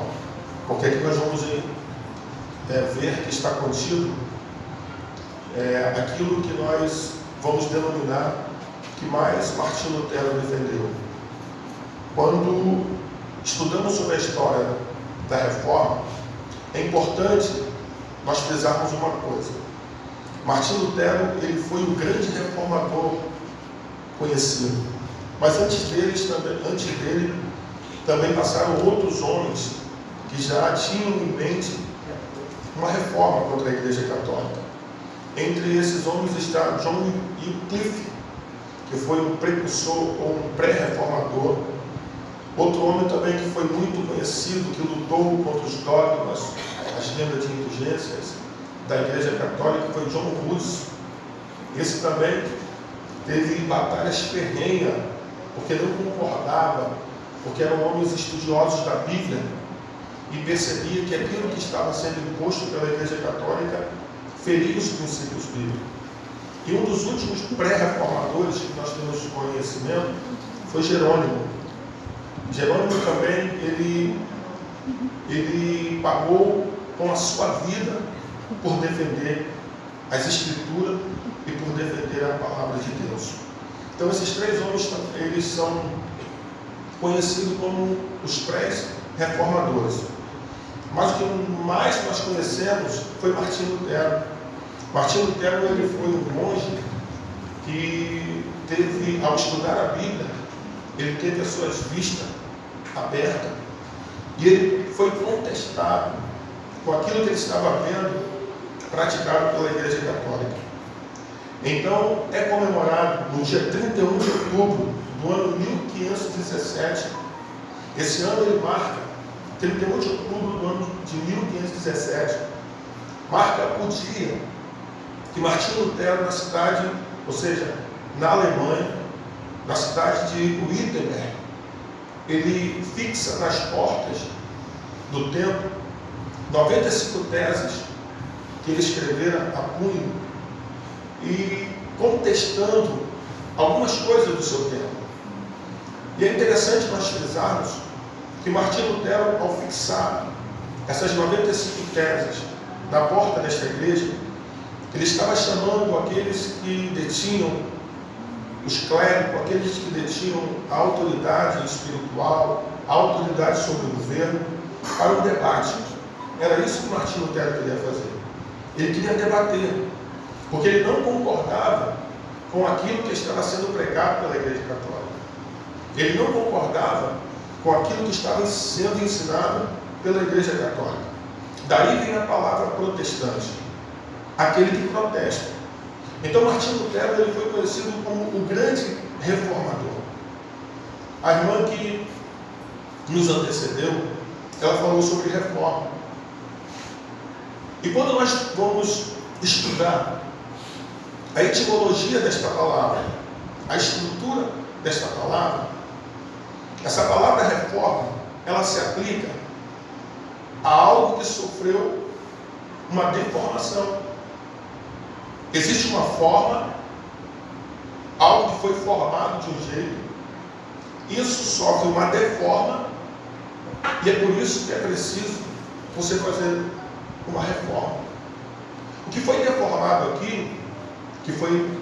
porque aqui nós vamos ver que está contido aquilo que nós vamos denominar que mais Martinho Lutero defendeu. Quando estudamos sobre a história da reforma, é importante nós frisarmos uma coisa. Martinho Lutero, ele foi um grande reformador conhecido, mas antes dele também passaram outros homens que já tinham em mente uma reforma contra a Igreja Católica. Entre esses homens está John Wycliffe, que foi um precursor ou um pré-reformador. Outro homem também que foi muito conhecido, que lutou contra os dogmas, as lendas de indulgências da Igreja Católica, foi John Hus. Esse também teve batalhas ferrenhas, porque não concordava, porque eram homens estudiosos da Bíblia e percebia que aquilo que estava sendo imposto pela Igreja Católica feria os princípios bíblicos. E um dos últimos pré-reformadores que nós temos conhecimento foi Jerônimo. Jerônimo também, ele pagou com a sua vida por defender as Escrituras e por defender a palavra de Deus. Então esses três homens, eles são conhecidos como os pré-reformadores. Mas o que mais nós conhecemos foi Martinho Lutero. Martinho Lutero, ele foi um monge que teve, ao estudar a Bíblia, ele teve as suas vistas abertas e ele foi contestado com aquilo que ele estava vendo praticado pela Igreja Católica. Então é comemorado no dia 31 de outubro do ano 1517. Esse ano ele marca 31 de outubro do ano de 1517, marca o dia que Martinho Lutero, na cidade, ou seja, na Alemanha, na cidade de Wittenberg, ele fixa nas portas do templo 95 teses que ele escrevera a punho e contestando algumas coisas do seu tempo. E é interessante nós frisarmos que Martinho Lutero, ao fixar essas 95 teses da porta desta igreja, ele estava chamando aqueles que detinham, os clérigos, aqueles que detinham a autoridade espiritual, a autoridade sobre o governo, para um debate. Era isso que Martinho Lutero queria fazer. Ele queria debater, porque ele não concordava com aquilo que estava sendo pregado pela Igreja Católica. Ele não concordava com aquilo que estava sendo ensinado pela Igreja Católica. Daí vem a palavra protestante, aquele que protesta. Então Martinho Lutero ele foi conhecido como o grande reformador. A irmã que nos antecedeu, ela falou sobre reforma. E quando nós vamos estudar a etimologia desta palavra, a estrutura desta palavra, essa palavra reforma, ela se aplica a algo que sofreu uma deformação. Existe uma forma, algo que foi formado de um jeito, isso sofre uma deforma, e é por isso que é preciso você fazer uma reforma. O que foi deformado aqui, que foi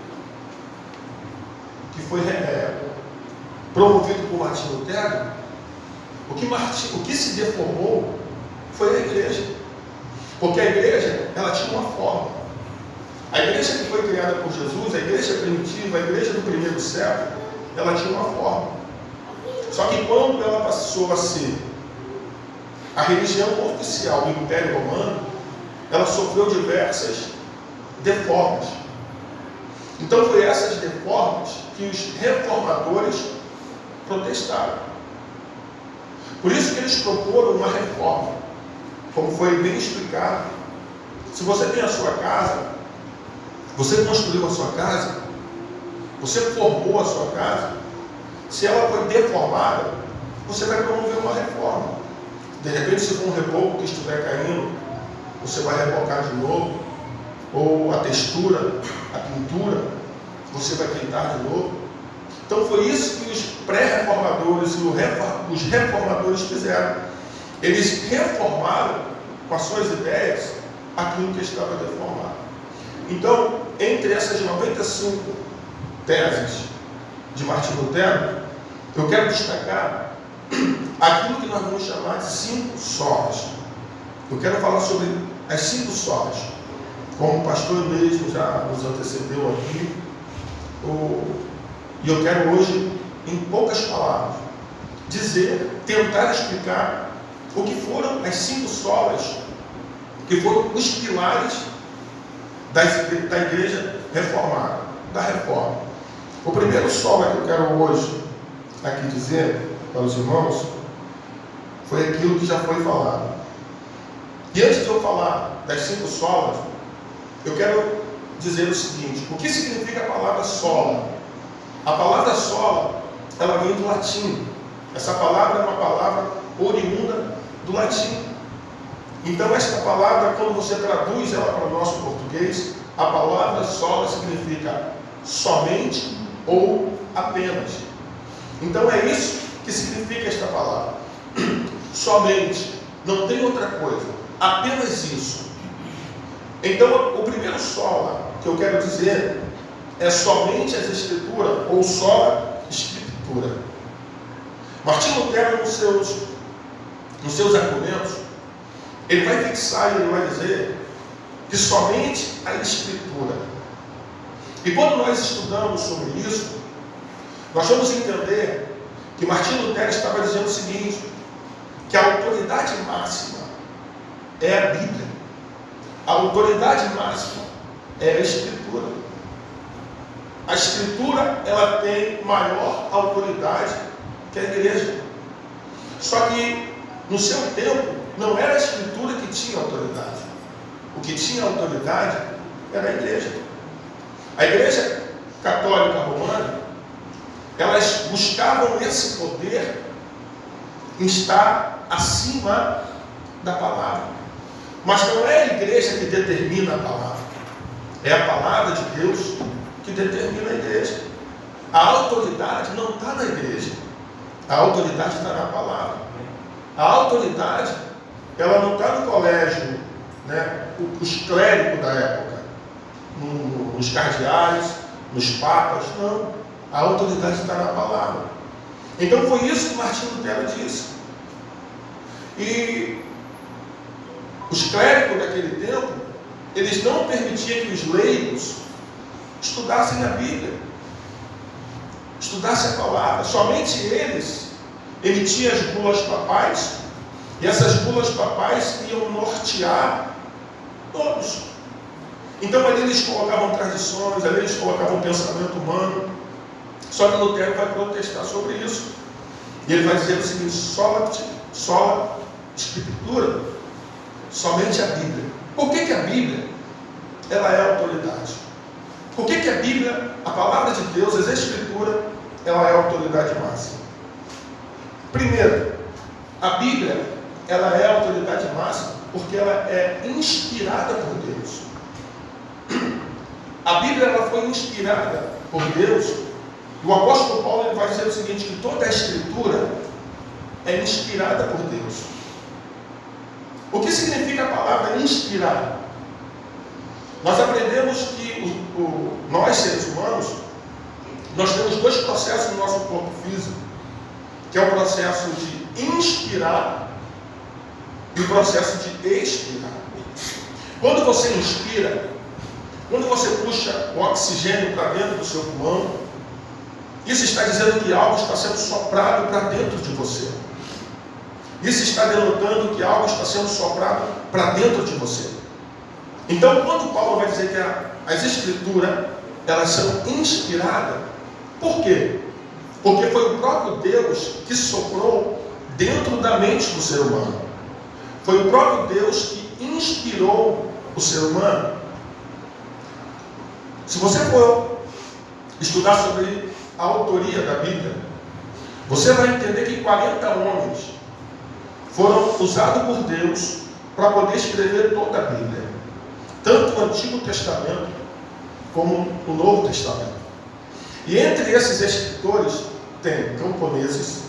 promovido por Martinho Lutero, o que se deformou foi a igreja. Porque a igreja, ela tinha uma forma. A igreja que foi criada por Jesus, a igreja primitiva, a igreja do primeiro século, ela tinha uma forma. Só que quando ela passou a ser a religião oficial do Império Romano, ela sofreu diversas deformas. Então foi essas deformas que os reformadores protestaram. Por isso que eles proporam uma reforma, como foi bem explicado. Se você tem a sua casa, você construiu a sua casa, você formou a sua casa, se ela foi deformada, você vai promover uma reforma. De repente, se for um reboco que estiver caindo, você vai rebocar de novo, ou a textura, a pintura, você vai pintar de novo. Então foi isso que os pré-reformadores e os reformadores fizeram. Eles reformaram com as suas ideias aquilo que estava deformado. Então, entre essas 95 teses de Martinho Lutero, eu quero destacar aquilo que nós vamos chamar de 5 solas. Eu quero falar sobre as 5 solas. Como o pastor mesmo já nos antecedeu aqui, e eu quero hoje, em poucas palavras, tentar explicar o que foram as 5 solas, que foram os pilares da igreja reformada, da reforma. O primeiro sola que eu quero hoje aqui dizer para os irmãos foi aquilo que já foi falado. E antes de eu falar das 5 solas, eu quero dizer o seguinte: o que significa a palavra sola? A palavra sola, ela vem do latim. Essa palavra é uma palavra oriunda do latim. Então esta palavra, quando você traduz ela para o nosso português, a palavra sola significa somente ou apenas. Então é isso que significa esta palavra. Somente, não tem outra coisa, apenas isso. Então o primeiro sola que eu quero dizer é somente as escrituras, ou sola escritura. Martinho Lutero, nos seus argumentos, ele vai fixar e ele vai dizer que somente a escritura. E quando nós estudamos sobre isso, nós vamos entender que Martinho Lutero estava dizendo o seguinte, que a autoridade máxima é a Bíblia. A autoridade máxima é a Escritura. A Escritura, ela tem maior autoridade que a igreja. Só que, no seu tempo, não era a Escritura que tinha autoridade. O que tinha autoridade era a igreja. A igreja católica romana, elas buscavam esse poder em estar acima da palavra. Mas não é a igreja que determina a palavra. É a palavra de Deus que determina a igreja. A autoridade não está na igreja. A autoridade está na palavra. A autoridade ela não está no colégio, né, os clérigos da época, nos cardeais, nos papas, não. A autoridade está na palavra. Então foi isso que Martinho Lutero disse. E os clérigos daquele tempo, eles não permitiam que os leigos estudassem a Bíblia, estudassem a palavra. Somente eles emitiam as bulas papais, e essas bulas papais iam nortear todos. Então ali eles colocavam tradições, ali eles colocavam pensamento humano. Só que Lutero vai protestar sobre isso. E ele vai dizer o seguinte: sola escritura, somente a Bíblia. Por que a Bíblia, ela é a autoridade? Por que a Bíblia, a palavra de Deus, a Escritura, ela é a autoridade máxima? Primeiro, a Bíblia, ela é a autoridade máxima porque ela é inspirada por Deus. A Bíblia, ela foi inspirada por Deus. E o apóstolo Paulo, ele vai dizer o seguinte, que toda a Escritura é inspirada por Deus. O que significa a palavra inspirar? Nós aprendemos que nós, seres humanos, nós temos dois processos no nosso corpo físico, que é o processo de inspirar e o processo de expirar. Quando você inspira, quando você puxa o oxigênio para dentro do seu pulmão, isso está dizendo que algo está sendo soprado para dentro de você. Isso está denotando que algo está sendo soprado para dentro de você. Então, quando Paulo vai dizer que as Escrituras, elas são inspiradas, por quê? Porque foi o próprio Deus que soprou dentro da mente do ser humano. Foi o próprio Deus que inspirou o ser humano. Se você for estudar sobre a autoria da Bíblia, você vai entender que 40 homens foram usados por Deus para poder escrever toda a Bíblia, tanto o Antigo Testamento como o Novo Testamento. E entre esses escritores tem camponeses,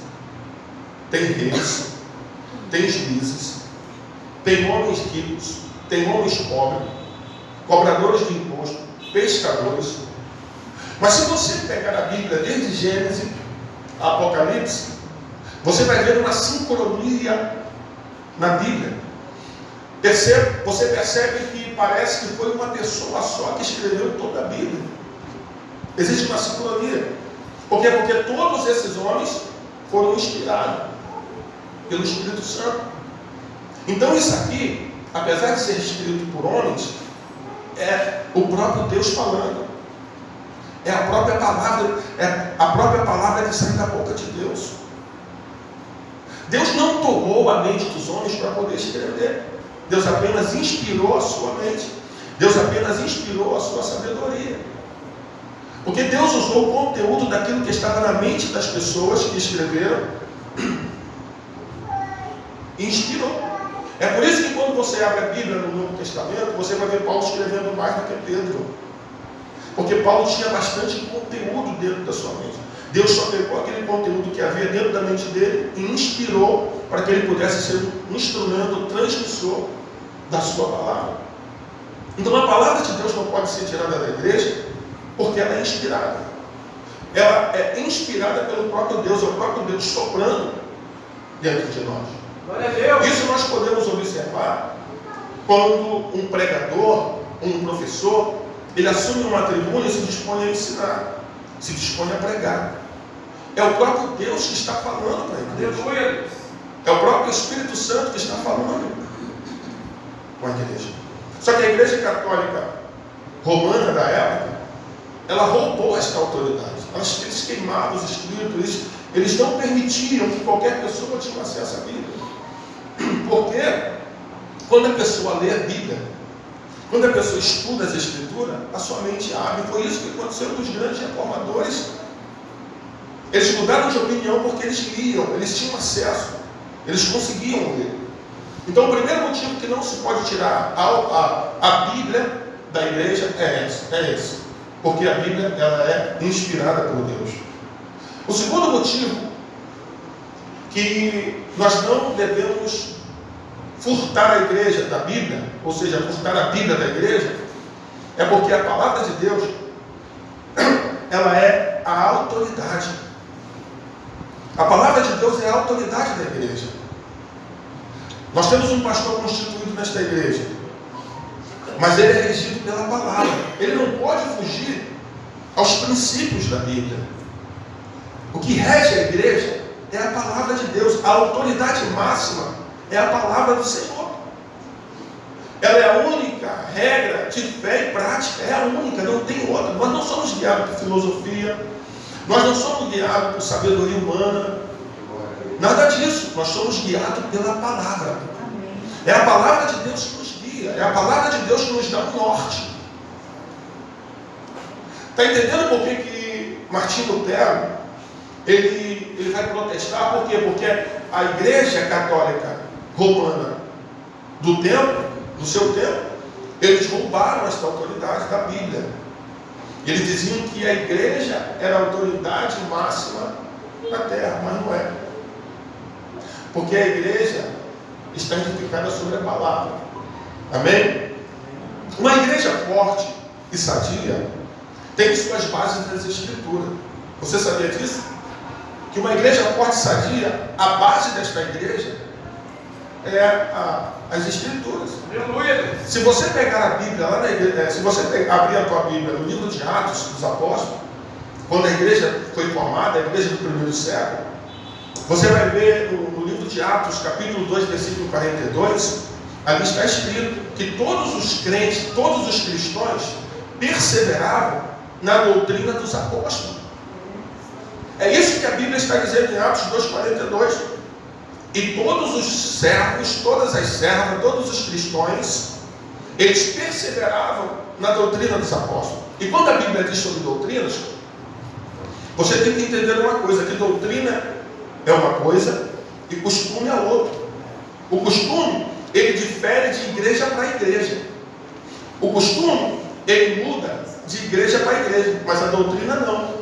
tem reis, tem juízes, tem homens ricos, tem homens pobres, cobradores de imposto, pescadores. Mas se você pegar a Bíblia desde Gênesis a Apocalipse, você vai ver uma sincronia na Bíblia. Você percebe que parece que foi uma pessoa só que escreveu toda a Bíblia. Existe uma sincronia. Por quê? Porque todos esses homens foram inspirados pelo Espírito Santo. Então isso aqui, apesar de ser escrito por homens, é o próprio Deus falando. É a própria palavra que sai da boca de Deus. Deus não tomou a mente dos homens para poder escrever. Deus apenas inspirou a sua mente. Deus apenas inspirou a sua sabedoria. Porque Deus usou o conteúdo daquilo que estava na mente das pessoas que escreveram e inspirou. É por isso que quando você abre a Bíblia no Novo Testamento, você vai ver Paulo escrevendo mais do que Pedro. Porque Paulo tinha bastante conteúdo dentro da sua mente. Deus só pegou aquele conteúdo que havia dentro da mente dele e inspirou para que ele pudesse ser um instrumento transmissor da sua palavra. Então a palavra de Deus não pode ser tirada da igreja porque ela é inspirada. Ela é inspirada pelo próprio Deus, é o próprio Deus soprando dentro de nós. Glória a Deus. Isso nós podemos observar quando um pregador, um professor, ele assume uma tribuna e se dispõe a ensinar, se dispõe a pregar. É o próprio Deus que está falando para a igreja. É o próprio Espírito Santo que está falando com a igreja. Só que a igreja católica romana da época, ela roubou esta autoridade. Eles queimavam os escritos, eles não permitiam que qualquer pessoa tinha acesso à Bíblia. Porque quando a pessoa lê a Bíblia, quando a pessoa estuda as Escrituras, a sua mente abre. Foi isso que aconteceu com os grandes reformadores. Eles mudaram de opinião porque eles liam, eles tinham acesso, eles conseguiam ler. Então o primeiro motivo que não se pode tirar a Bíblia da igreja é esse. Porque a Bíblia ela é inspirada por Deus. O segundo motivo que nós não devemos furtar a igreja da Bíblia, ou seja, furtar a Bíblia da igreja, é porque a palavra de Deus, ela é a autoridade. A palavra de Deus é a autoridade da igreja. Nós temos um pastor constituído nesta igreja, mas ele é regido pela palavra. Ele não pode fugir aos princípios da Bíblia. O que rege a igreja é a palavra de Deus. A autoridade máxima é a palavra do Senhor. Ela é a única regra de fé e prática. É a única, não tem outra. Nós não somos guiados por filosofia. Nós não somos guiados por sabedoria humana. Nada disso. Nós somos guiados pela palavra. É a palavra de Deus que nos guia. É a palavra de Deus que nos dá o norte. Está entendendo por que Martinho Lutero ele vai protestar? Por quê? Porque a igreja católica romana do seu tempo, eles roubaram esta autoridade da Bíblia. Eles diziam que a igreja era a autoridade máxima na terra, mas não é. Porque a igreja está edificada sobre a palavra. Amém? Uma igreja forte e sadia tem suas bases nas Escrituras. Você sabia disso? Que uma igreja forte e sadia, a base desta igreja é as Escrituras. Aleluia. Se você pegar a Bíblia lá na igreja, se você abrir a tua Bíblia no livro de Atos dos Apóstolos, quando a igreja foi formada, a igreja do primeiro século, você vai ver no livro de Atos, capítulo 2, versículo 42, ali está escrito que todos os crentes, todos os cristãos perseveravam na doutrina dos apóstolos. É isso que a Bíblia está dizendo em Atos 2,42. E todos os servos, todas as servas, todos os cristãos, eles perseveravam na doutrina dos apóstolos. E quando a Bíblia diz sobre doutrinas, você tem que entender uma coisa, que doutrina é uma coisa e costume é outra. O costume, ele difere de igreja para igreja. O costume, ele muda de igreja para igreja, mas a doutrina não.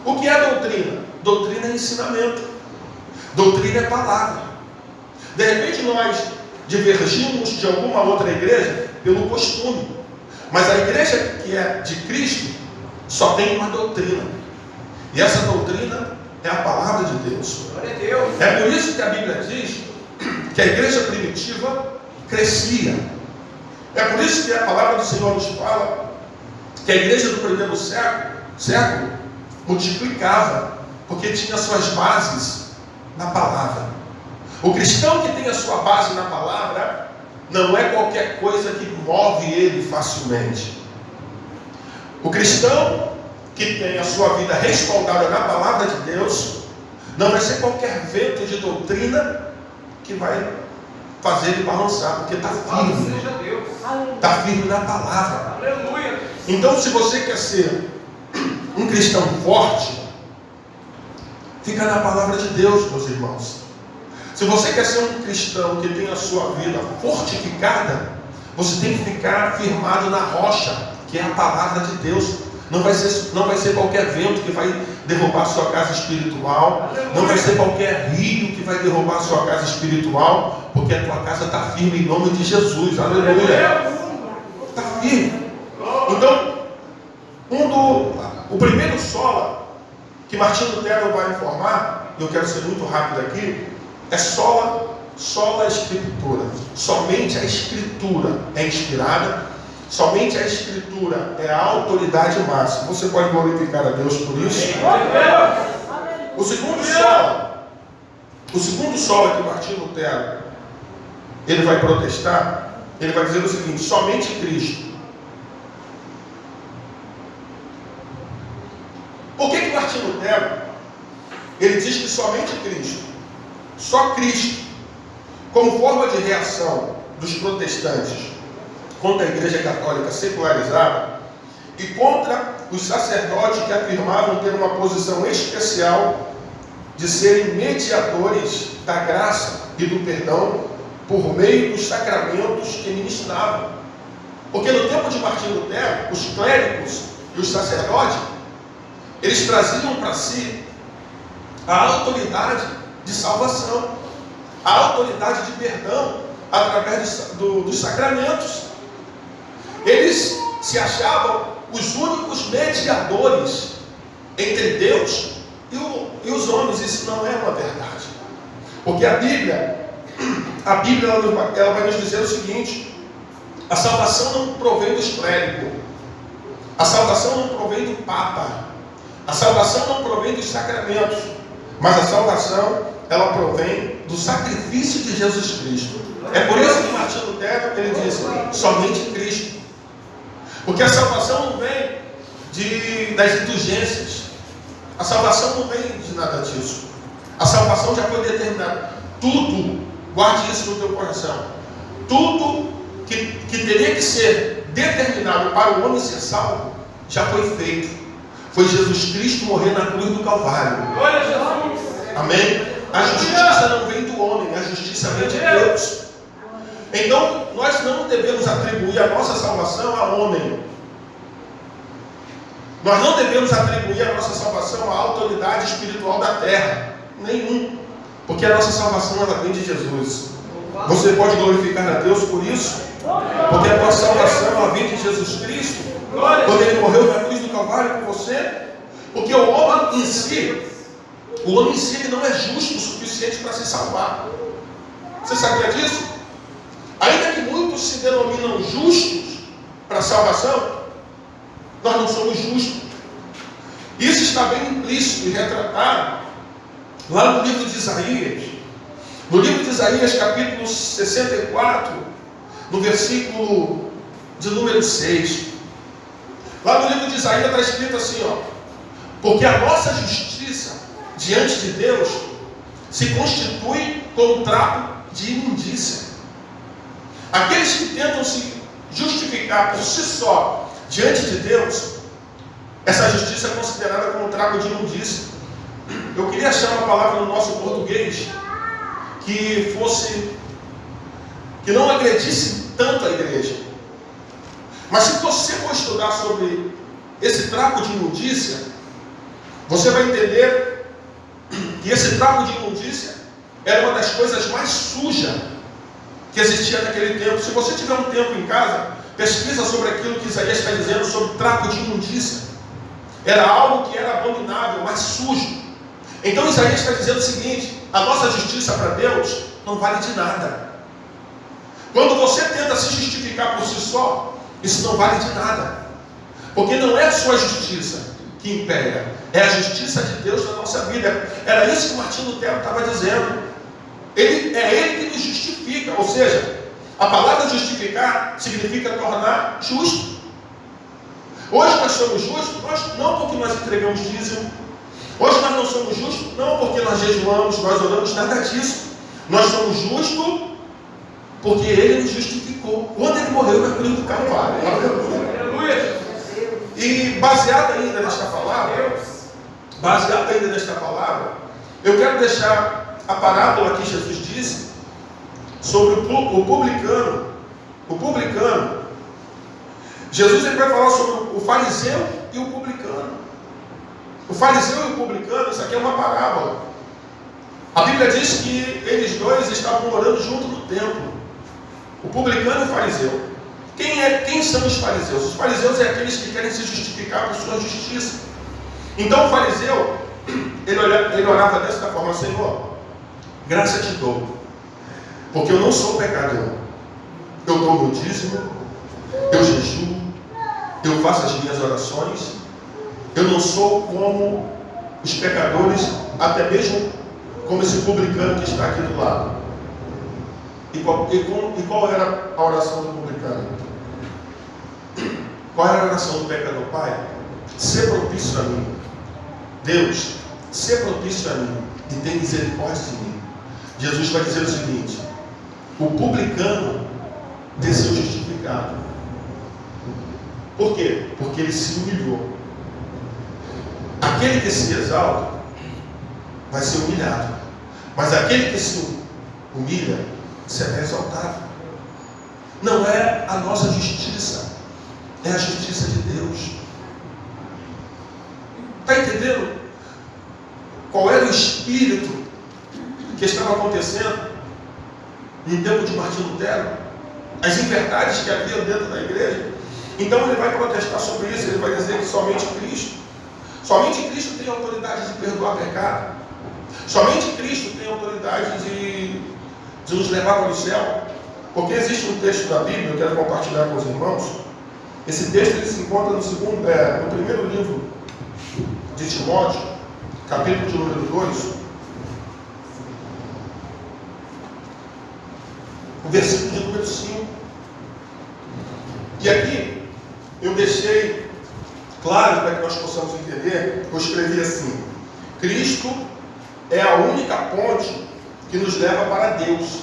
O que é doutrina? Doutrina é ensinamento. Doutrina é palavra. De repente nós divergimos de alguma outra igreja pelo costume. Mas a igreja que é de Cristo só tem uma doutrina. E essa doutrina é a palavra de Deus. É por isso que a Bíblia diz que a igreja primitiva crescia. É por isso que a palavra do Senhor nos fala que a igreja do primeiro século multiplicava, porque tinha suas bases na palavra. O cristão que tem a sua base na palavra não é qualquer coisa que move ele facilmente. O cristão que tem a sua vida respaldada na palavra de Deus não vai ser qualquer vento de doutrina que vai fazer ele balançar, porque está firme. Está firme na palavra. Então, se você quer ser um cristão forte, fica na palavra de Deus, meus irmãos. Se você quer ser um cristão que tem a sua vida fortificada, você tem que ficar firmado na rocha, que é a palavra de Deus. Não vai ser qualquer vento que vai derrubar a sua casa espiritual. Não vai ser qualquer rio que vai derrubar a sua casa espiritual, porque a tua casa está firme em nome de Jesus. Aleluia. Está firme. Então, o primeiro sola que Martinho Lutero vai informar, eu quero ser muito rápido aqui, é sola a Escritura. Somente a Escritura é inspirada, somente a Escritura é a autoridade máxima. Você pode glorificar a Deus por isso? O segundo sola que Martinho Lutero ele vai protestar, ele vai dizer o seguinte: somente Cristo. Por que Martinho Lutero ele diz que somente Cristo? Só Cristo, como forma de reação dos protestantes contra a Igreja Católica secularizada e contra os sacerdotes que afirmavam ter uma posição especial de serem mediadores da graça e do perdão por meio dos sacramentos que ministravam. Porque no tempo de Martinho Lutero, os clérigos e os sacerdotes, eles traziam para si a autoridade de salvação, a autoridade de perdão, através dos sacramentos. Eles se achavam os únicos mediadores entre Deus e os homens. Isso não é uma verdade. Porque a Bíblia ela vai nos dizer o seguinte: a salvação não provém dos clérigos, a salvação não provém do Papa, a salvação não provém dos sacramentos, mas a salvação, ela provém do sacrifício de Jesus Cristo. É por isso que Martinho Lutero, ele disse, somente Cristo. Porque a salvação não vem das indulgências, a salvação não vem de nada disso. A salvação já foi determinada. Tudo, guarde isso no teu coração, tudo que teria que ser determinado para o homem ser salvo, já foi feito. Foi Jesus Cristo morrer na cruz do Calvário. Glória a Jesus. Amém? A justiça não vem do homem, a justiça vem de Deus. Então, nós não devemos atribuir a nossa salvação a homem. Nós não devemos atribuir a nossa salvação à autoridade espiritual da terra. Nenhum. Porque a nossa salvação, ela vem de Jesus. Você pode glorificar a Deus por isso? Porque a nossa salvação, ela vem de Jesus Cristo. Quando Ele morreu na cruz do Calvário por você. Porque o homem em si, ele não é justo o suficiente para se salvar. Você sabia disso? Ainda que muitos se denominam justos para a salvação, nós não somos justos. Isso está bem implícito e retratado lá no livro de Isaías. No livro de Isaías, capítulo 64, no versículo de número 6. Lá no livro de Isaías está escrito assim, ó: porque a nossa justiça diante de Deus se constitui como trapo de imundícia. Aqueles que tentam se justificar por si só diante de Deus, essa justiça é considerada como trapo de imundícia. Eu queria achar uma palavra no nosso português que não agredisse tanto a igreja. Mas se você for estudar sobre esse trapo de imundícia, você vai entender que esse trapo de imundícia era uma das coisas mais sujas que existia naquele tempo. Se você tiver um tempo em casa, pesquisa sobre aquilo que Isaías está dizendo sobre trapo de imundícia. Era algo que era abominável, mas sujo. Então Isaías está dizendo o seguinte: a nossa justiça para Deus não vale de nada. Quando você tenta se justificar por si só, isso não vale de nada. Porque não é a sua justiça que impera, é a justiça de Deus na nossa vida. Era isso que Martinho Lutero estava dizendo. É Ele que nos justifica. Ou seja, a palavra justificar significa tornar justo. Hoje nós somos justos, não porque nós entregamos dízimo. Hoje nós não somos justos, não porque nós jejuamos, nós oramos, nada disso. Nós somos justos porque Ele nos justificou quando Ele morreu na cruz do Calvário. Aleluia! E baseado ainda nesta palavra, eu quero deixar a parábola que Jesus disse sobre o publicano. O publicano. Jesus ele vai falar sobre o fariseu e o publicano. O fariseu e o publicano, isso aqui é uma parábola. A Bíblia diz que eles dois estavam morando junto no templo. O publicano e o fariseu. Quem são os fariseus? Os fariseus é aqueles que querem se justificar por sua justiça. Então o fariseu, ele orava desta forma: Senhor, graça te dou, porque eu não sou pecador. Eu dou meu dízimo, eu jejuo, eu faço as minhas orações. Eu não sou como os pecadores, até mesmo como esse publicano que está aqui do lado. E qual era a oração do publicano? Qual era a oração do pecador? Pai, sê propício a mim. Deus, sê propício a mim e tem misericórdia de mim. Jesus vai dizer o seguinte: o publicano desceu justificado. Por quê? Porque ele se humilhou. Aquele que se exalta vai ser humilhado, mas aquele que se humilha será exaltado. Não é a nossa justiça, é a justiça de Deus. Está entendendo qual era o espírito que estava acontecendo? no tempo de Martinho Lutero, as inverdades que havia dentro da igreja. Então ele vai protestar sobre isso, ele vai dizer que somente Cristo tem autoridade de perdoar pecado, somente Cristo tem autoridade de nos levar para o céu. Porque existe um texto da Bíblia, eu quero compartilhar com os irmãos. Esse texto ele se encontra no primeiro livro de Timóteo, capítulo de número 2, o versículo de número 5. E aqui eu deixei claro para que nós possamos entender, eu escrevi assim: Cristo é a única ponte que nos leva para Deus.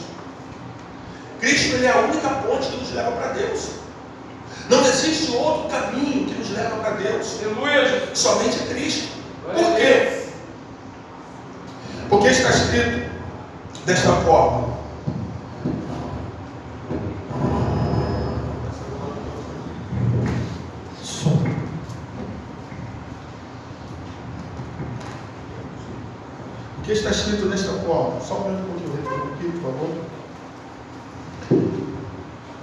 Cristo ele é a única ponte que nos leva para Deus. Não existe outro caminho que nos leva para Deus. Aleluia! Somente Cristo. Por quê? Porque está escrito desta forma: Porque está escrito desta forma. Só um pouquinho aqui, por favor.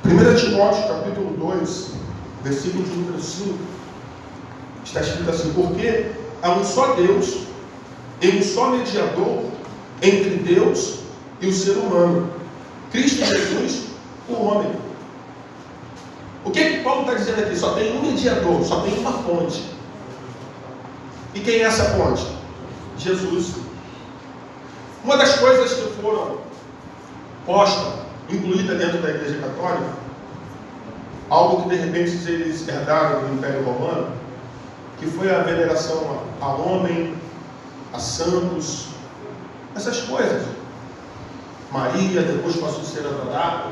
1 Timóteo capítulo 2, versículo de número 5, está escrito assim: porque há um só Deus e um só mediador entre Deus e o ser humano, Cristo Jesus, o homem. O que é que Paulo está dizendo aqui? Só tem um mediador, só tem uma ponte. E quem é essa ponte? Jesus. Uma das coisas que foram postas, incluída dentro da Igreja Católica, algo que de repente eles herdaram do Império Romano, que foi a veneração a homem, a santos, essas coisas. Maria depois passou a ser adorada,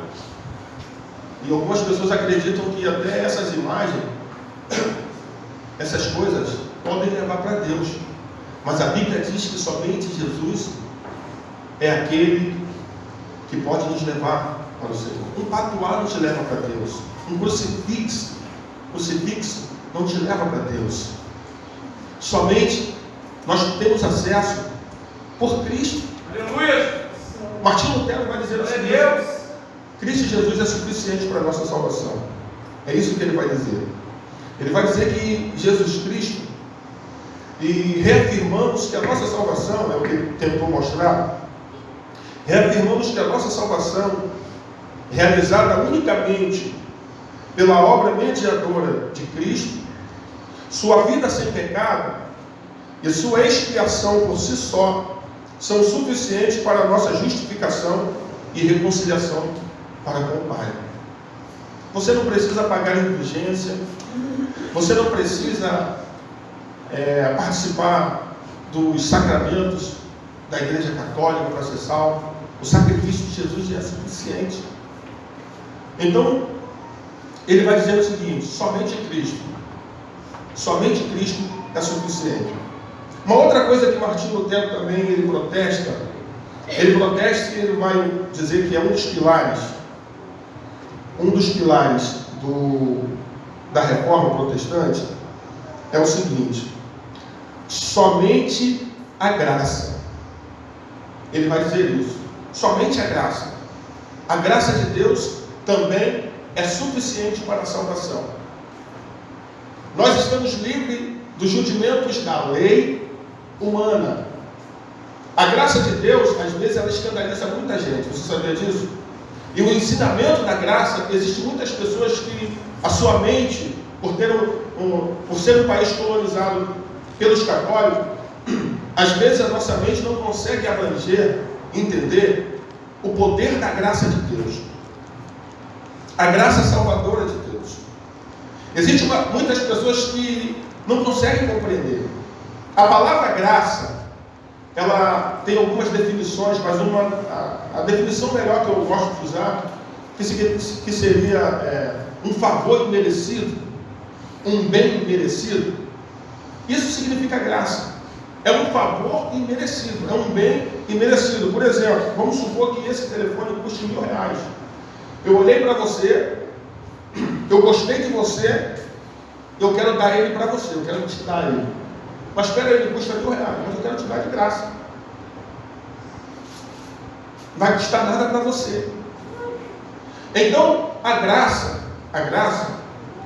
e algumas pessoas acreditam que até essas imagens, essas coisas, podem levar para Deus. Mas a Bíblia diz que somente Jesus é aquele que pode nos levar para o Senhor. Um patuá não te leva para Deus. Um crucifixo não te leva para Deus. Somente nós temos acesso por Cristo. Aleluia! Martinho Lutero vai dizer assim: Deus, Cristo Jesus é suficiente para a nossa salvação. É isso que ele vai dizer. Ele vai dizer que Jesus Cristo, e reafirmamos que a nossa salvação, é o que ele tentou mostrar, reafirmamos que a nossa salvação, realizada unicamente pela obra mediadora de Cristo, sua vida sem pecado e sua expiação por si só, são suficientes para a nossa justificação e reconciliação para com o Pai. Você não precisa pagar indulgência, você não precisa participar dos sacramentos da Igreja Católica para ser salvo. O sacrifício de Jesus já é suficiente. Então, ele vai dizer o seguinte: somente Cristo é suficiente. Uma outra coisa que Martinho Lutero também ele protesta e ele vai dizer que é um dos pilares da reforma protestante é o seguinte: somente a graça. Ele vai dizer isso. Somente a graça. A graça de Deus também é suficiente para a salvação. Nós estamos livres dos rudimentos da lei humana. A graça de Deus, às vezes, ela escandaliza muita gente. Você sabia disso? E o ensinamento da graça, existem muitas pessoas que a sua mente, por ser um país colonizado pelos católicos, às vezes a nossa mente não consegue abranger, entender o poder da graça de Deus, a graça salvadora de Deus. Existem muitas pessoas que não conseguem compreender. A palavra graça, ela tem algumas definições, mas a definição melhor que eu gosto de usar, que seria um favor imerecido, um bem imerecido. Isso significa graça. É um favor imerecido, é um bem imerecido. Por exemplo, vamos supor que esse telefone custe R$1.000. Eu olhei para você, eu gostei de você, eu quero dar ele para você, eu quero te dar ele. Mas espera aí, ele custa R$1.000, mas eu quero te dar de graça. Não vai custar nada para você. Então, a graça,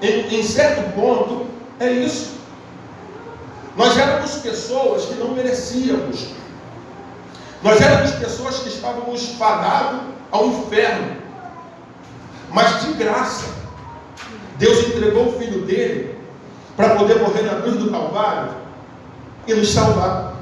em certo ponto, é isso. Nós éramos pessoas que não merecíamos. Nós éramos pessoas que estávamos fadados ao inferno. Mas de graça, Deus entregou o Filho dele para poder morrer na cruz do Calvário e nos salvar.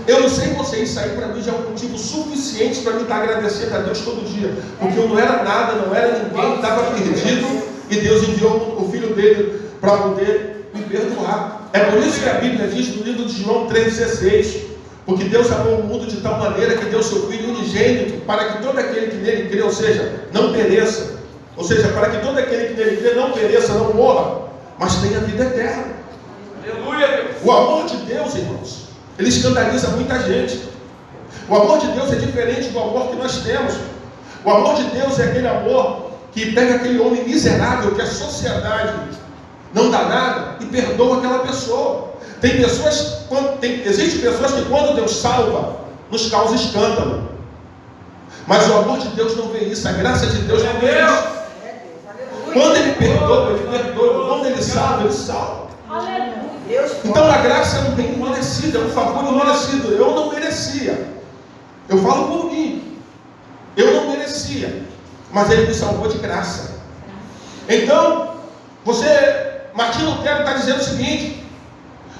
Eu não sei vocês, isso aí para mim já é um motivo suficiente para mim estar agradecendo a Deus todo dia. Porque eu não era nada, não era ninguém, estava perdido e Deus enviou o Filho dele para poder me perdoar. É por isso que a Bíblia diz no livro de João 3,16: porque Deus amou o mundo de tal maneira que deu seu Filho unigênito para que todo aquele que nele crê, ou seja, não pereça. Ou seja, para que todo aquele que nele crê não pereça, não morra, mas tenha vida eterna. Aleluia! O amor de Deus, irmãos, ele escandaliza muita gente. O amor de Deus é diferente do amor que nós temos. O amor de Deus é aquele amor que pega aquele homem miserável que a sociedade não dá nada e perdoa aquela pessoa. Existem pessoas que quando Deus salva, nos causa escândalo. Mas o amor de Deus não vê isso, a graça de Deus não vê isso. Quando Ele perdoa, Ele perdoa. Quando Ele salva, Ele salva. Então a graça não tem merecido, é um favor imerecido. Eu não merecia. Eu falo por mim. Eu não merecia. Mas Ele me salvou de graça. Então, Martim Lutero está dizendo o seguinte: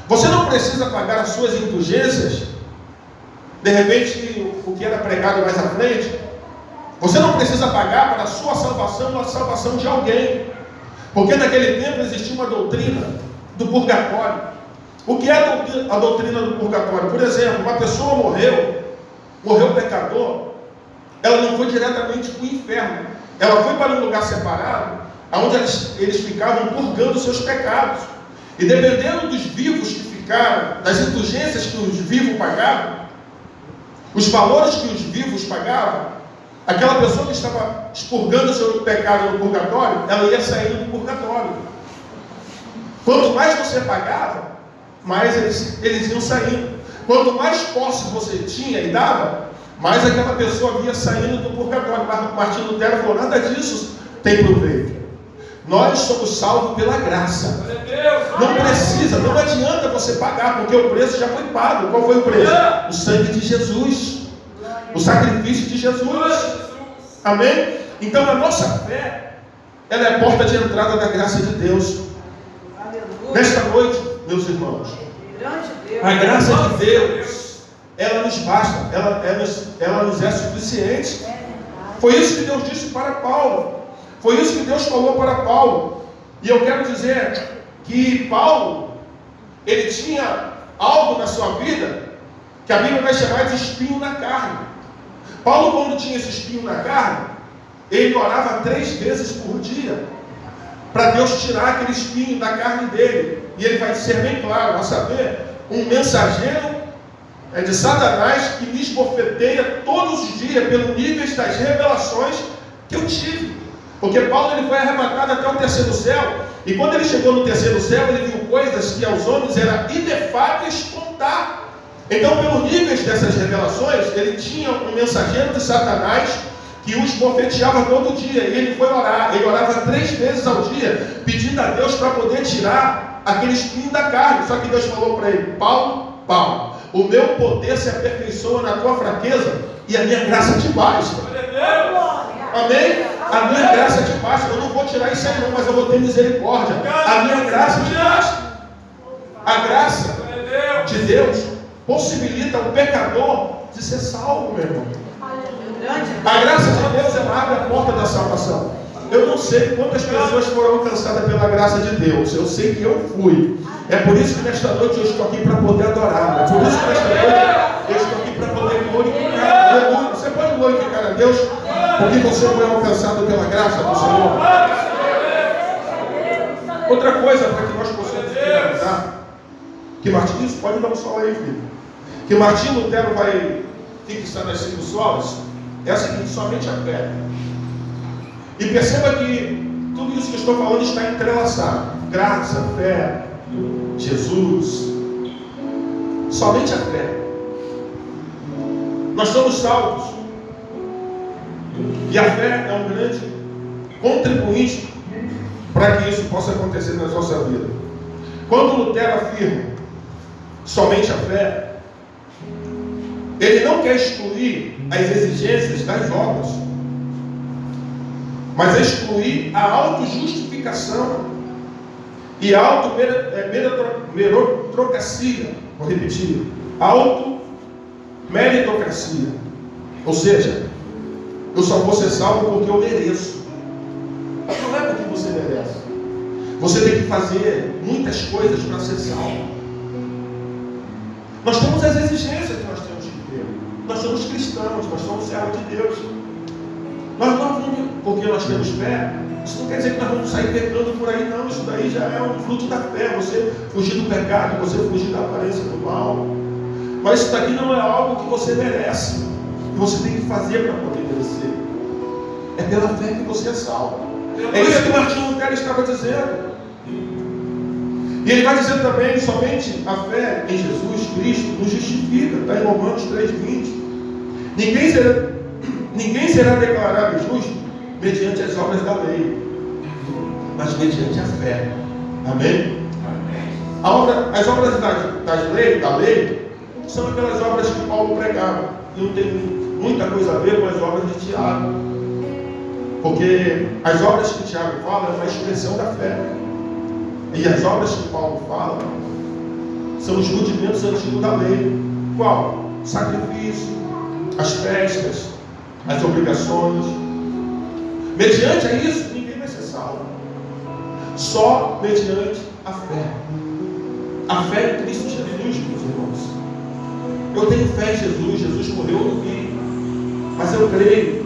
você não precisa pagar as suas indulgências. De repente, o que era pregado mais à frente, você não precisa pagar para a sua salvação ou a salvação de alguém. Porque naquele tempo existia uma doutrina do purgatório. O que é a doutrina do purgatório? Por exemplo, uma pessoa morreu pecador, ela não foi diretamente para o inferno, ela foi para um lugar separado, onde eles ficavam purgando seus pecados. E dependendo dos vivos que ficaram, das indulgências que os vivos pagavam, os valores que os vivos pagavam, aquela pessoa que estava expurgando o seu pecado no purgatório, ela ia sair do purgatório. Quanto mais você pagava, mais eles iam saindo. Quanto mais posse você tinha e dava, mais aquela pessoa ia saindo do purgatório. Mas Martim Lutero falou: nada disso tem proveito. Nós somos salvos pela graça. Não precisa, não adianta você pagar, porque o preço já foi pago. Qual foi o preço? O sangue de Jesus, o sacrifício de Jesus. Amém? Então a nossa fé, ela é a porta de entrada da graça de Deus. Nesta noite, meus irmãos, a graça de Deus, ela nos basta, ela nos é suficiente. Foi isso que Deus disse para Paulo. Foi isso que Deus falou para Paulo. E eu quero dizer que Paulo, ele tinha algo na sua vida que a Bíblia vai chamar de espinho na carne. Paulo, quando tinha esse espinho na carne, ele orava 3 vezes por dia para Deus tirar aquele espinho da carne dele. E ele vai ser bem claro, a saber, um mensageiro de Satanás que me esbofeteia todos os dias pelo nível das revelações que eu tive. Porque Paulo, ele foi arrebatado até o 3º céu, e quando ele chegou no 3º céu, ele viu coisas que aos homens era inefáveis contar. Então, pelos níveis dessas revelações, ele tinha um mensageiro de Satanás que o esbofeteava todo dia, e ele foi orar. Ele orava 3 vezes ao dia, pedindo a Deus para poder tirar aquele espinho da carne. Só que Deus falou para ele: Paulo, o meu poder se aperfeiçoa na tua fraqueza, e a minha graça te basta. Amém? A minha graça te basta. Eu não vou tirar isso aí não, mas eu vou ter misericórdia. A minha graça te basta. A graça de Deus possibilita o pecador de ser salvo, meu irmão. A graça de Deus, ela abre a porta da salvação. Eu não sei quantas pessoas foram alcançadas pela graça de Deus. Eu sei que eu fui. É por isso que nesta noite eu estou aqui para poder adorar. É por isso que nesta noite eu estou aqui para poder glorificar. Aleluia. Você pode glorificar a Deus porque você foi alcançado pela graça do Senhor. Outra coisa para que nós possamos finalizar, que Martim, isso pode dar um sol aí, filho. Que Martim Lutero vai fixar nas 5 solas é a seguinte: somente a fé. E perceba que tudo isso que eu estou falando está entrelaçado. Graça, fé, Jesus. Somente a fé. Nós somos salvos E a fé é um grande contribuinte para que isso possa acontecer na nossa vida. Quando Lutero afirma somente a fé, ele não quer excluir as exigências das obras, mas excluir a autojustificação e a auto-meritocracia. Vou repetir: auto-meritocracia. Ou seja, eu só vou ser salvo porque eu mereço. Não é porque você merece. Você tem que fazer muitas coisas para ser salvo. Nós temos as exigências que nós temos que ter. Nós somos cristãos, nós somos servos de Deus. Nós não vamos, porque nós temos fé, isso não quer dizer que nós vamos sair pecando por aí, não. Isso daí já é um fruto da fé. Você fugir do pecado, você fugir da aparência do mal. Mas isso daqui não é algo que você merece. Que você tem que fazer para poder merecer. É pela fé que você é salvo. É isso que Martinho Lutero estava dizendo. E ele vai dizer também: somente a fé em Jesus Cristo nos justifica. Está em Romanos 3,20. Ninguém será declarado justo mediante as obras da lei, mas mediante a fé. Amém? As obras da lei são aquelas obras que Paulo pregava. E não tem muita coisa a ver com as obras de Tiago, porque as obras que Tiago fala é uma expressão da fé, e as obras que Paulo fala são os rudimentos antigos da lei. Qual? Sacrifício, as festas, as obrigações. Mediante a isso, ninguém vai ser salvo. Só mediante a fé. A fé em Cristo Jesus, meus irmãos. Eu tenho fé em Jesus. Jesus morreu no fim. Mas eu creio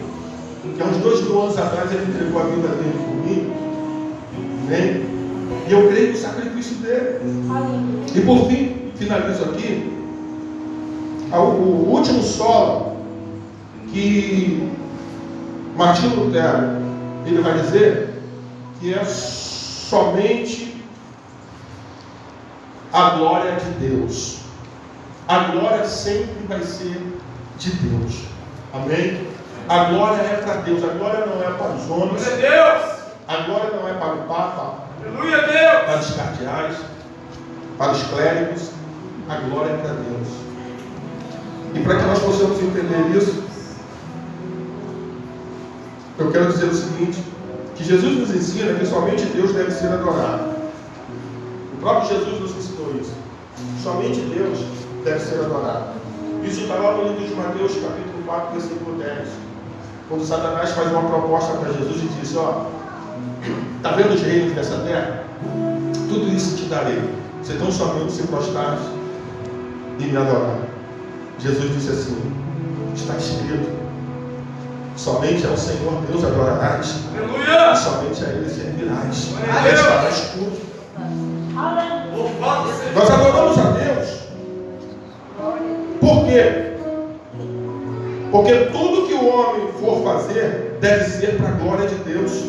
que há uns 2000 anos atrás ele entregou a vida dele por mim. Amém? E eu creio no sacrifício dele. E por fim, finalizo aqui. O último solo que Martinho Lutero ele vai dizer que é somente a glória de Deus. A glória sempre vai ser de Deus. Amém? A glória é para Deus. A glória não é para os homens. A glória não é para o Papa. Aleluia, Deus! Para os cardeais, para os clérigos. A glória é para Deus. E para que nós possamos entender isso, eu quero dizer o seguinte: que Jesus nos ensina que somente Deus deve ser adorado. O próprio Jesus nos ensinou isso. Somente Deus deve ser adorado. Isso está lá no livro de Mateus, capítulo 4, versículo 10. Quando Satanás faz uma proposta para Jesus e diz: ó, está vendo os reinos dessa terra? Tudo isso te darei, se tão somente se prostrares e me adorar. Jesus disse assim: está escrito, somente ao Senhor Deus adorarás. Aleluia! E somente a Ele servirás. Prestarás culto. Nós adoramos a Deus. Por quê? Porque tudo que o homem for fazer deve ser para a glória de Deus.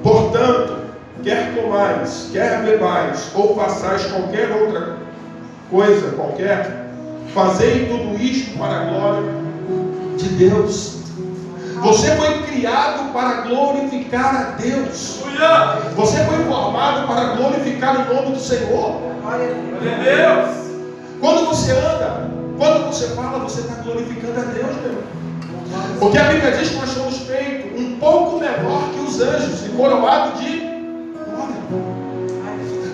Portanto, quer comais, quer bebais, ou façais qualquer outra coisa qualquer, fazei tudo isto para a glória de Deus. Você foi criado para glorificar a Deus. Você foi formado para glorificar o nome do Senhor. Quando você anda, quando você fala, você está glorificando a Deus, meu irmão. Porque a Bíblia diz que nós somos feitos um pouco menor que os anjos e coroados de glória.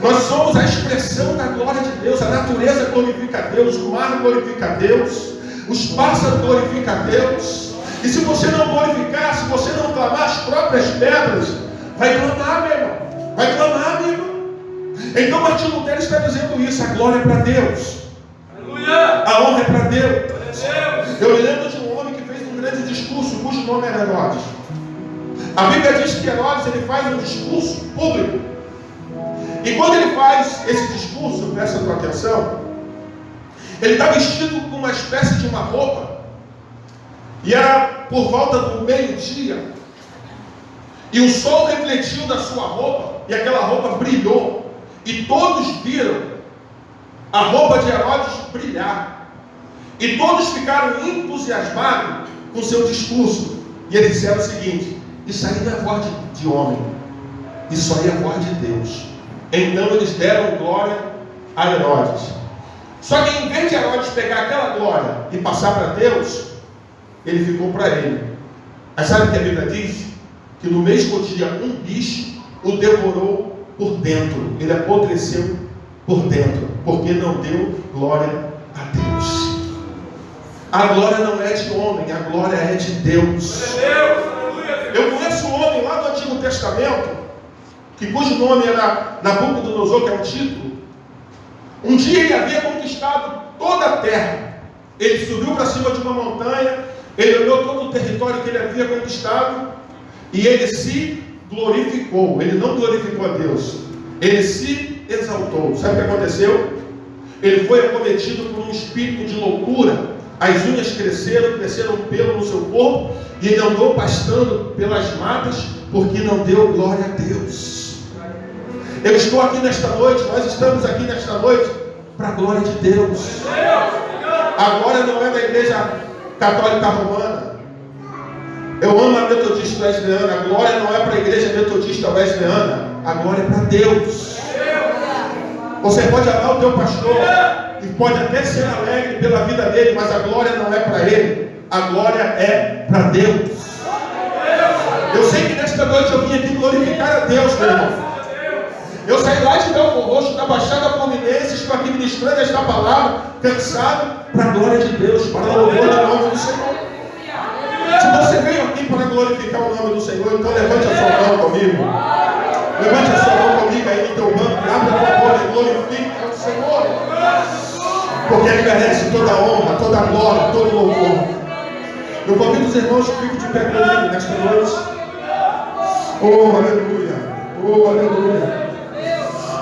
Nós somos a expressão da glória de Deus. A natureza glorifica a Deus, o mar glorifica a Deus, os pássaros glorificam a Deus. E se você não glorificar, se você não clamar, as próprias pedras vai clamar, meu irmão. Vai clamar, meu irmão. Então Martinho Lutero está dizendo isso: a glória é para Deus. Aleluia! A honra é para Deus. Eu me lembro de um homem que fez um grande discurso, cujo nome era Herodes. A Bíblia diz que Herodes ele faz um discurso público. E quando ele faz esse discurso, presta a tua atenção, ele está vestido com uma espécie de uma roupa. E era por volta do meio-dia. E o sol refletiu da sua roupa. E aquela roupa brilhou. E todos viram a roupa de Herodes brilhar. E todos ficaram entusiasmados com seu discurso. E eles disseram o seguinte: isso aí não é voz de homem, isso aí é voz de Deus. Então eles deram glória a Herodes. Só que em vez de Herodes pegar aquela glória e passar para Deus, ele ficou para ele. Mas sabe o que a Bíblia diz? Que no mesmo dia um bicho o devorou por dentro. Ele apodreceu por dentro, porque não deu glória a Deus. A glória não é de homem, a glória é de Deus. Eu conheço um homem lá do Antigo Testamento, cujo nome era Nabucodonosor, que é um título. Um dia ele havia conquistado toda a terra. Ele subiu para cima de uma montanha, ele olhou todo o território que ele havia conquistado e ele se glorificou. Ele não glorificou a Deus, ele se exaltou. Sabe o que aconteceu? Ele foi acometido por um espírito de loucura. As unhas cresceram pelo no seu corpo, e ele andou pastando pelas matas, porque não deu glória a Deus. Eu estou aqui nesta noite, nós estamos aqui nesta noite para a glória de Deus. A glória não é da igreja católica romana. Eu amo a metodista wesleyana. A glória não é para a igreja metodista wesleyana. A glória é para Deus. Você pode amar o teu pastor e pode até ser alegre pela vida dele, mas a glória não é para ele, a glória é para Deus. Eu sei que nesta noite eu vim aqui glorificar a Deus, meu irmão. Eu saí lá de Belfor Roxo, da Baixada Fluminense, estou aqui ministrando esta palavra, cansado, para a glória de Deus, para o louvor do nome do Senhor. Se você veio aqui para glorificar o nome do Senhor, então levante a sua mão comigo. Levante a sua mão comigo aí no teu banco, abre a tua boca e glorifique ao Senhor. Porque Ele merece toda a honra, toda a glória, todo o louvor. Eu convido os irmãos que ficam de pé comigo nesta noite. Oh, aleluia! Oh, aleluia!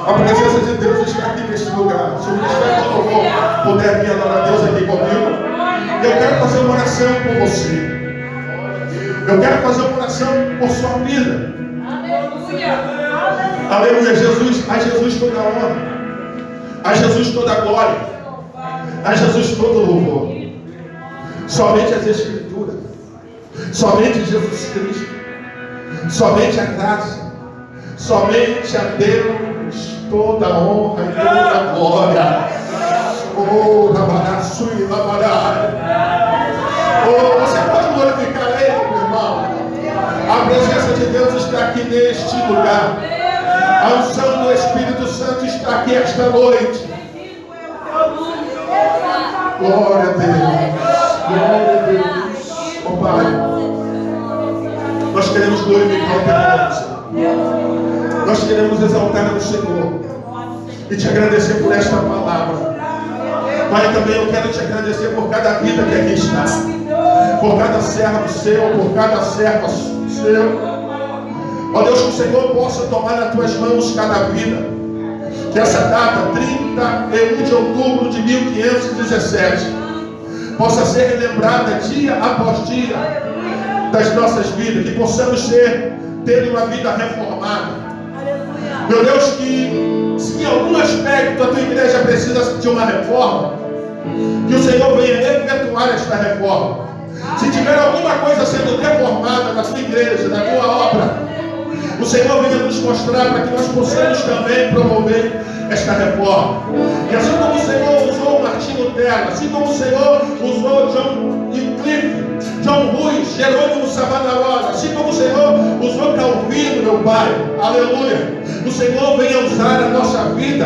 A presença de Deus está aqui neste lugar. Se o ministério do louvor puder vir adorar a Deus aqui comigo, eu quero fazer uma oração por você. Eu quero fazer uma oração por sua vida. Aleluia! Jesus, a Jesus toda a honra, a Jesus toda a glória, a Jesus todo o louvor. Somente as Escrituras, somente Jesus Cristo, somente a graça, somente a Deus toda a honra e toda a glória. Oh, Rabaraçui, Rabará. Oh, você pode glorificar Ele, meu irmão. A presença de Deus está aqui neste lugar. A unção do Espírito Santo está aqui esta noite. Glória a Deus. Glória a Deus. Oh Pai, nós queremos glorificar o teu nome. Nós queremos exaltar o Senhor e te agradecer por esta palavra. Pai, também eu quero te agradecer por cada vida que aqui está, por cada servo seu, por cada serva seu. Ó Deus, que o Senhor possa tomar nas tuas mãos cada vida. Que essa data, 31 de outubro de 1517, possa ser relembrada dia após dia das nossas vidas. Que possamos ter uma vida reformada. Meu Deus, que se em algum aspecto a tua igreja precisa de uma reforma, que o Senhor venha efetuar esta reforma. Se tiver alguma coisa sendo reformada na tua igreja, na tua obra, o Senhor venha nos mostrar para que nós possamos também promover esta reforma. E assim como o Senhor usou Martim Lutero, assim como o Senhor usou John Wycliffe, John Ruiz, Jerônimo Savonarola, assim como o Senhor usou Calvino, meu Pai, aleluia, o Senhor venha usar a nossa vida,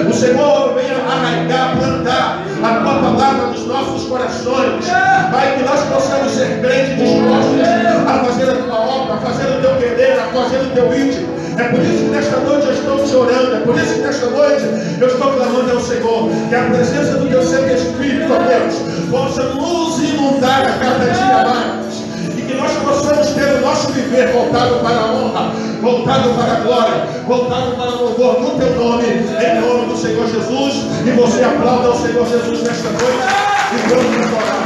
o Senhor venha arraigar, plantar a tua palavra nos nossos corações, Pai, que nós possamos ser crentes dispostos a fazer a tua obra, a fazer o teu querer, a fazer o teu íntimo. É por isso que nesta noite eu estou te orando, é por isso que nesta noite eu estou clamando ao Senhor, que a presença do teu Santo Espírito, ó Deus, possa nos inundar a cada dia mais, e que nós possamos ter o nosso viver voltado para a honra, voltado para a glória, voltado para o louvor no teu nome, em nome do Senhor Jesus. E você aplauda ao Senhor Jesus nesta noite e vamos adorar.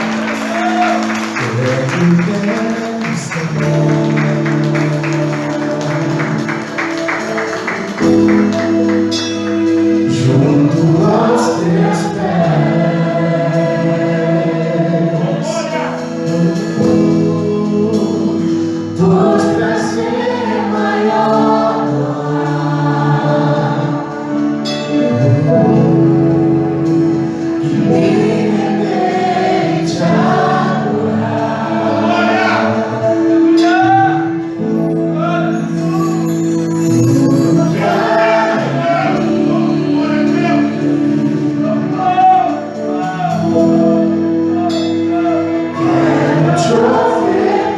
Junto aos teus pés, Mostra ser maior que de repente quero te ofertar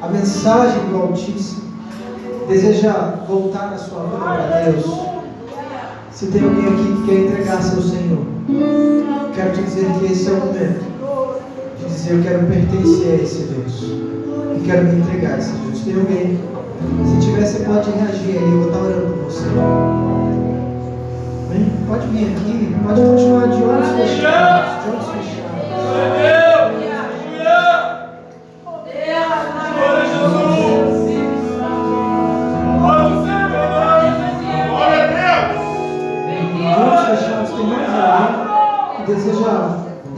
a mensagem do Altíssimo, deseja voltar a sua vida para Deus. Se tem alguém aqui que quer entregar-se ao Senhor, quero te dizer que esse é o momento de dizer: eu quero pertencer a esse Deus e quero me entregar a esse Deus. Tem alguém? Se tiver, você pode reagir aí, eu vou estar orando por você. Vem, pode vir aqui, pode continuar de olhos fechados, de olhos fechados. Deseja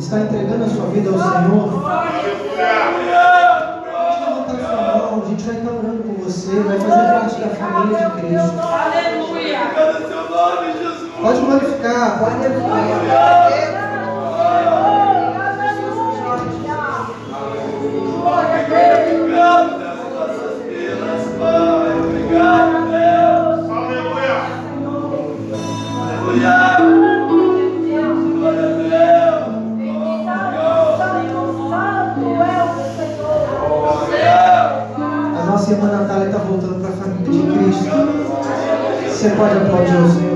estar entregando a sua vida ao Senhor, pode levantar sua mão, a gente vai estar orando com você, vai fazer parte da família de Cristo. Pode glorificar, pode A nossa irmã Natália está voltando para a família de Cristo. Você pode aplaudir o Senhor.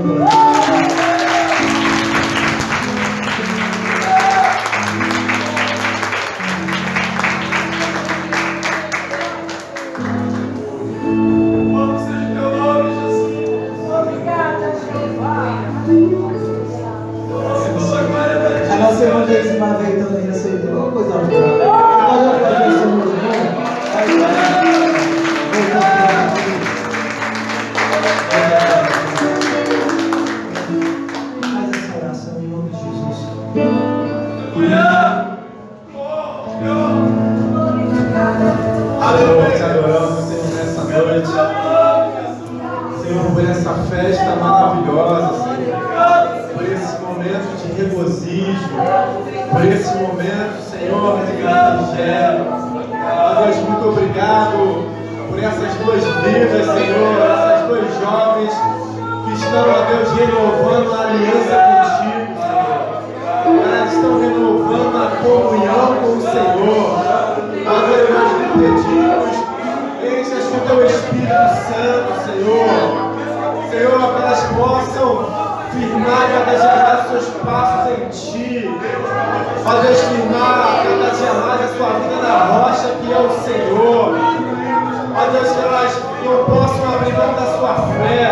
A nossa irmã Deisma veio também aceitou. Uma coisa legal. Pode aplaudir o Senhor, irmão. Faz essa oração em nome de Jesus. Aleluia, te adoramos, Senhor, nessa noite. Senhor, por essa festa maravilhosa, Senhor. Por esse momento de regozijo. Por esse momento, Senhor, de refrigério. Ó Deus, muito obrigado por essas duas vidas, Senhor, essas duas jovens que estão, ó Deus, renovando a aliança contigo, Senhor. Elas estão renovando a comunhão com o Senhor. Ó Deus, nós te pedimos, enche-as com teu Espírito Santo, Senhor. Senhor, que elas possam firmar cada dia mais os seus passos em Ti. Ó Deus, firmar cada dia mais a sua vida na rocha que é o Senhor. Ó Deus, que elas não possam abrir mão da sua fé,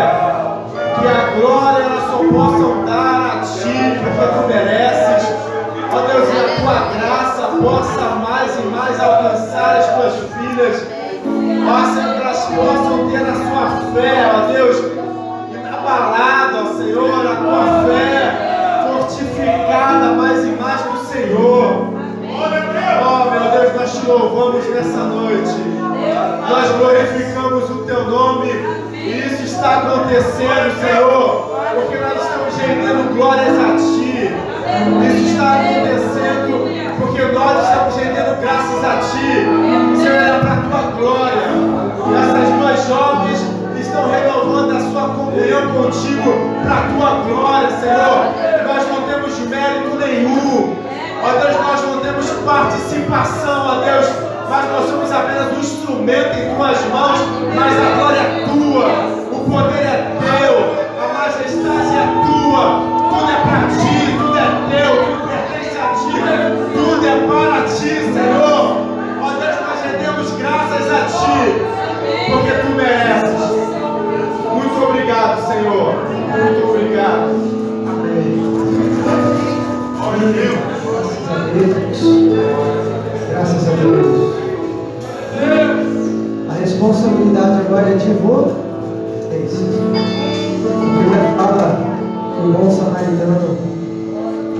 que a glória elas só possam dar a Ti, porque Tu mereces. Ó Deus, e a Tua graça possa mais e mais alcançar as Tuas filhas. Ó Senhor, que elas possam ter a sua fé, ó Deus, inabalada, ó Senhor, a Tua fé fortificada mais e mais no Senhor. Oh meu Deus, nós Te louvamos nessa noite. Nós glorificamos o Teu nome e isso está acontecendo, Senhor, porque nós estamos rendendo glórias a Ti. Isso está acontecendo porque nós estamos rendendo graças a Ti. Senhor, é para a Tua glória. E essas duas jovens estão renovando a sua comunhão contigo para a Tua glória, Senhor. Nós não temos mérito nenhum. Ó Deus, nós não temos participação, ó Deus, mas nós somos apenas um instrumento em Tuas mãos, mas a glória é Tua, o poder é Teu, a majestade é Tua, tudo é para Ti, tudo é Teu, tudo pertence a Ti, tudo é para Ti, Senhor. Ó Deus, nós rendemos graças a Ti, porque Tu mereces. Muito obrigado, Senhor, muito obrigado. Amém. Glória a Deus. Graças a Deus. A responsabilidade agora é de vocês. Primeiro fala que o bom samaritano,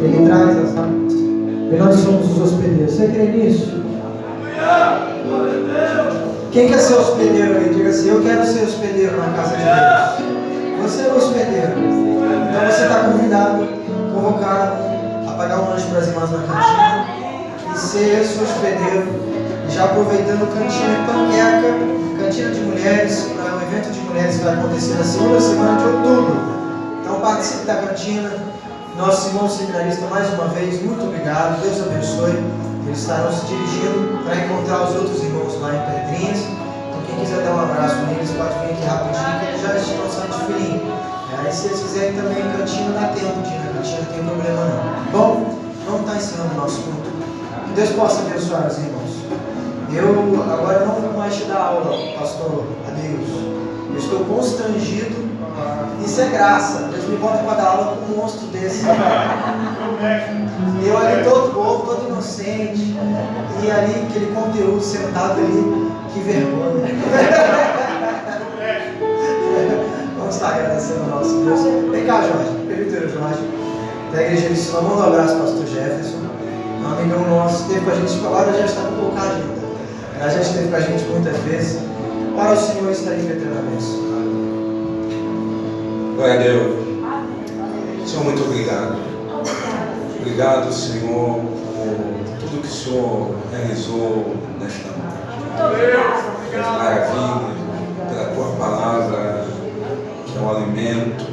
ele traz as águas. E nós somos os hospedeiros. Você crê nisso? Quem quer ser hospedeiro aí? Diga assim: eu quero ser hospedeiro na casa de Deus. Você é o hospedeiro. Então você está convidado, convocado a pagar um lanche para as irmãs na cantina e ser esse hospedeiro, já aproveitando cantina panqueca, cantina de mulheres, para um evento de mulheres que vai acontecer na segunda semana de outubro. Então participe da cantina. Nossos irmãos seminaristas, mais uma vez, muito obrigado, Deus abençoe. Eles estarão se dirigindo para encontrar os outros irmãos lá em Pedrinhas. vocês quiserem também, cantina dá tempo de ir na cantina, não tem problema não. Bom, vamos estar ensinando o nosso culto. Que Deus possa abençoar os irmãos. Eu agora não vou mais te dar aula, pastor Adeus. Eu estou constrangido. Isso é graça. Deus me bota para dar aula com um monstro desse. Eu ali todo bobo, todo inocente. E ali aquele conteúdo sentado ali. Que vergonha. Vamos estar agradecendo ao nosso Deus. Vem cá, Jorge. Presbítero Jorge. Da Igreja Missão. Manda um abraço, pastor Jefferson. Um amigão nosso. Esteve com a gente. Agora já está com pouca agenda. A gente esteve com a gente muitas vezes. Ora, o Senhor está livre eternamente. Glória a Deus. Senhor, muito obrigado. Obrigado, Senhor, por tudo que o Senhor realizou nesta noite. Maravilha, pela tua palavra, que é um alimento.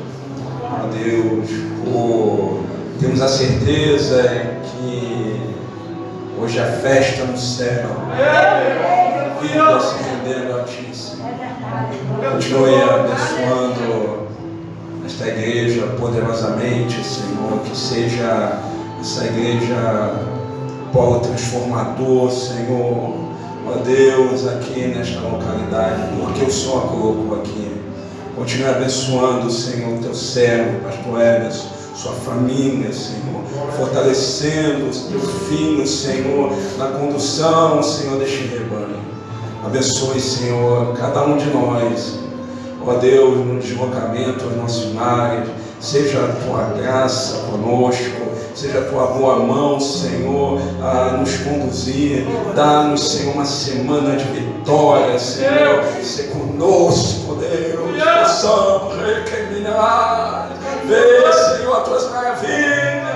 Ó Deus, por termos a certeza que hoje a festa no céu. Vida se rendendo a Ti, Senhor. Continue abençoando esta igreja poderosamente, Senhor, que seja essa igreja polo transformador, Senhor, ó Deus, aqui nesta localidade, porque o Senhor a colocou aqui. Continue abençoando, Senhor, teu servo, pastor Everson, sua família, Senhor, fortalecendo os teus filhos, Senhor, na condução, Senhor, deste rebanho. Abençoe, Senhor, cada um de nós, ó Deus, no deslocamento aos nossos lares, seja a tua graça conosco, seja a tua boa mão, Senhor, a nos conduzir. Dá-nos, Senhor, uma semana de vitória, Senhor. Ser conosco, Deus, possamos recriminar, ver, Senhor, as tuas maravilhas.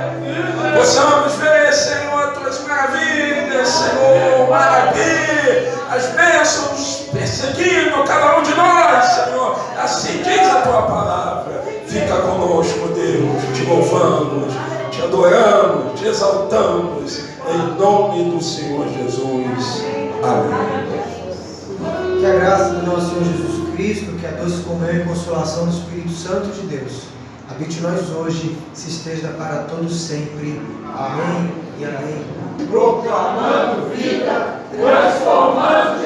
Possamos ver, Senhor, as tuas maravilhas, Senhor, maravilha, as bênçãos perseguindo cada um de nós, Senhor. Assim diz a tua palavra. Fica conosco, Deus, te louvamos, te adoramos, te exaltamos, em nome do Senhor Jesus. Amém. Que a graça do nosso Senhor Jesus Cristo, que a doce comunhão e consolação do Espírito Santo de Deus habite em nós hoje, se esteja para todos sempre. Amém e amém. Proclamando vida, transformando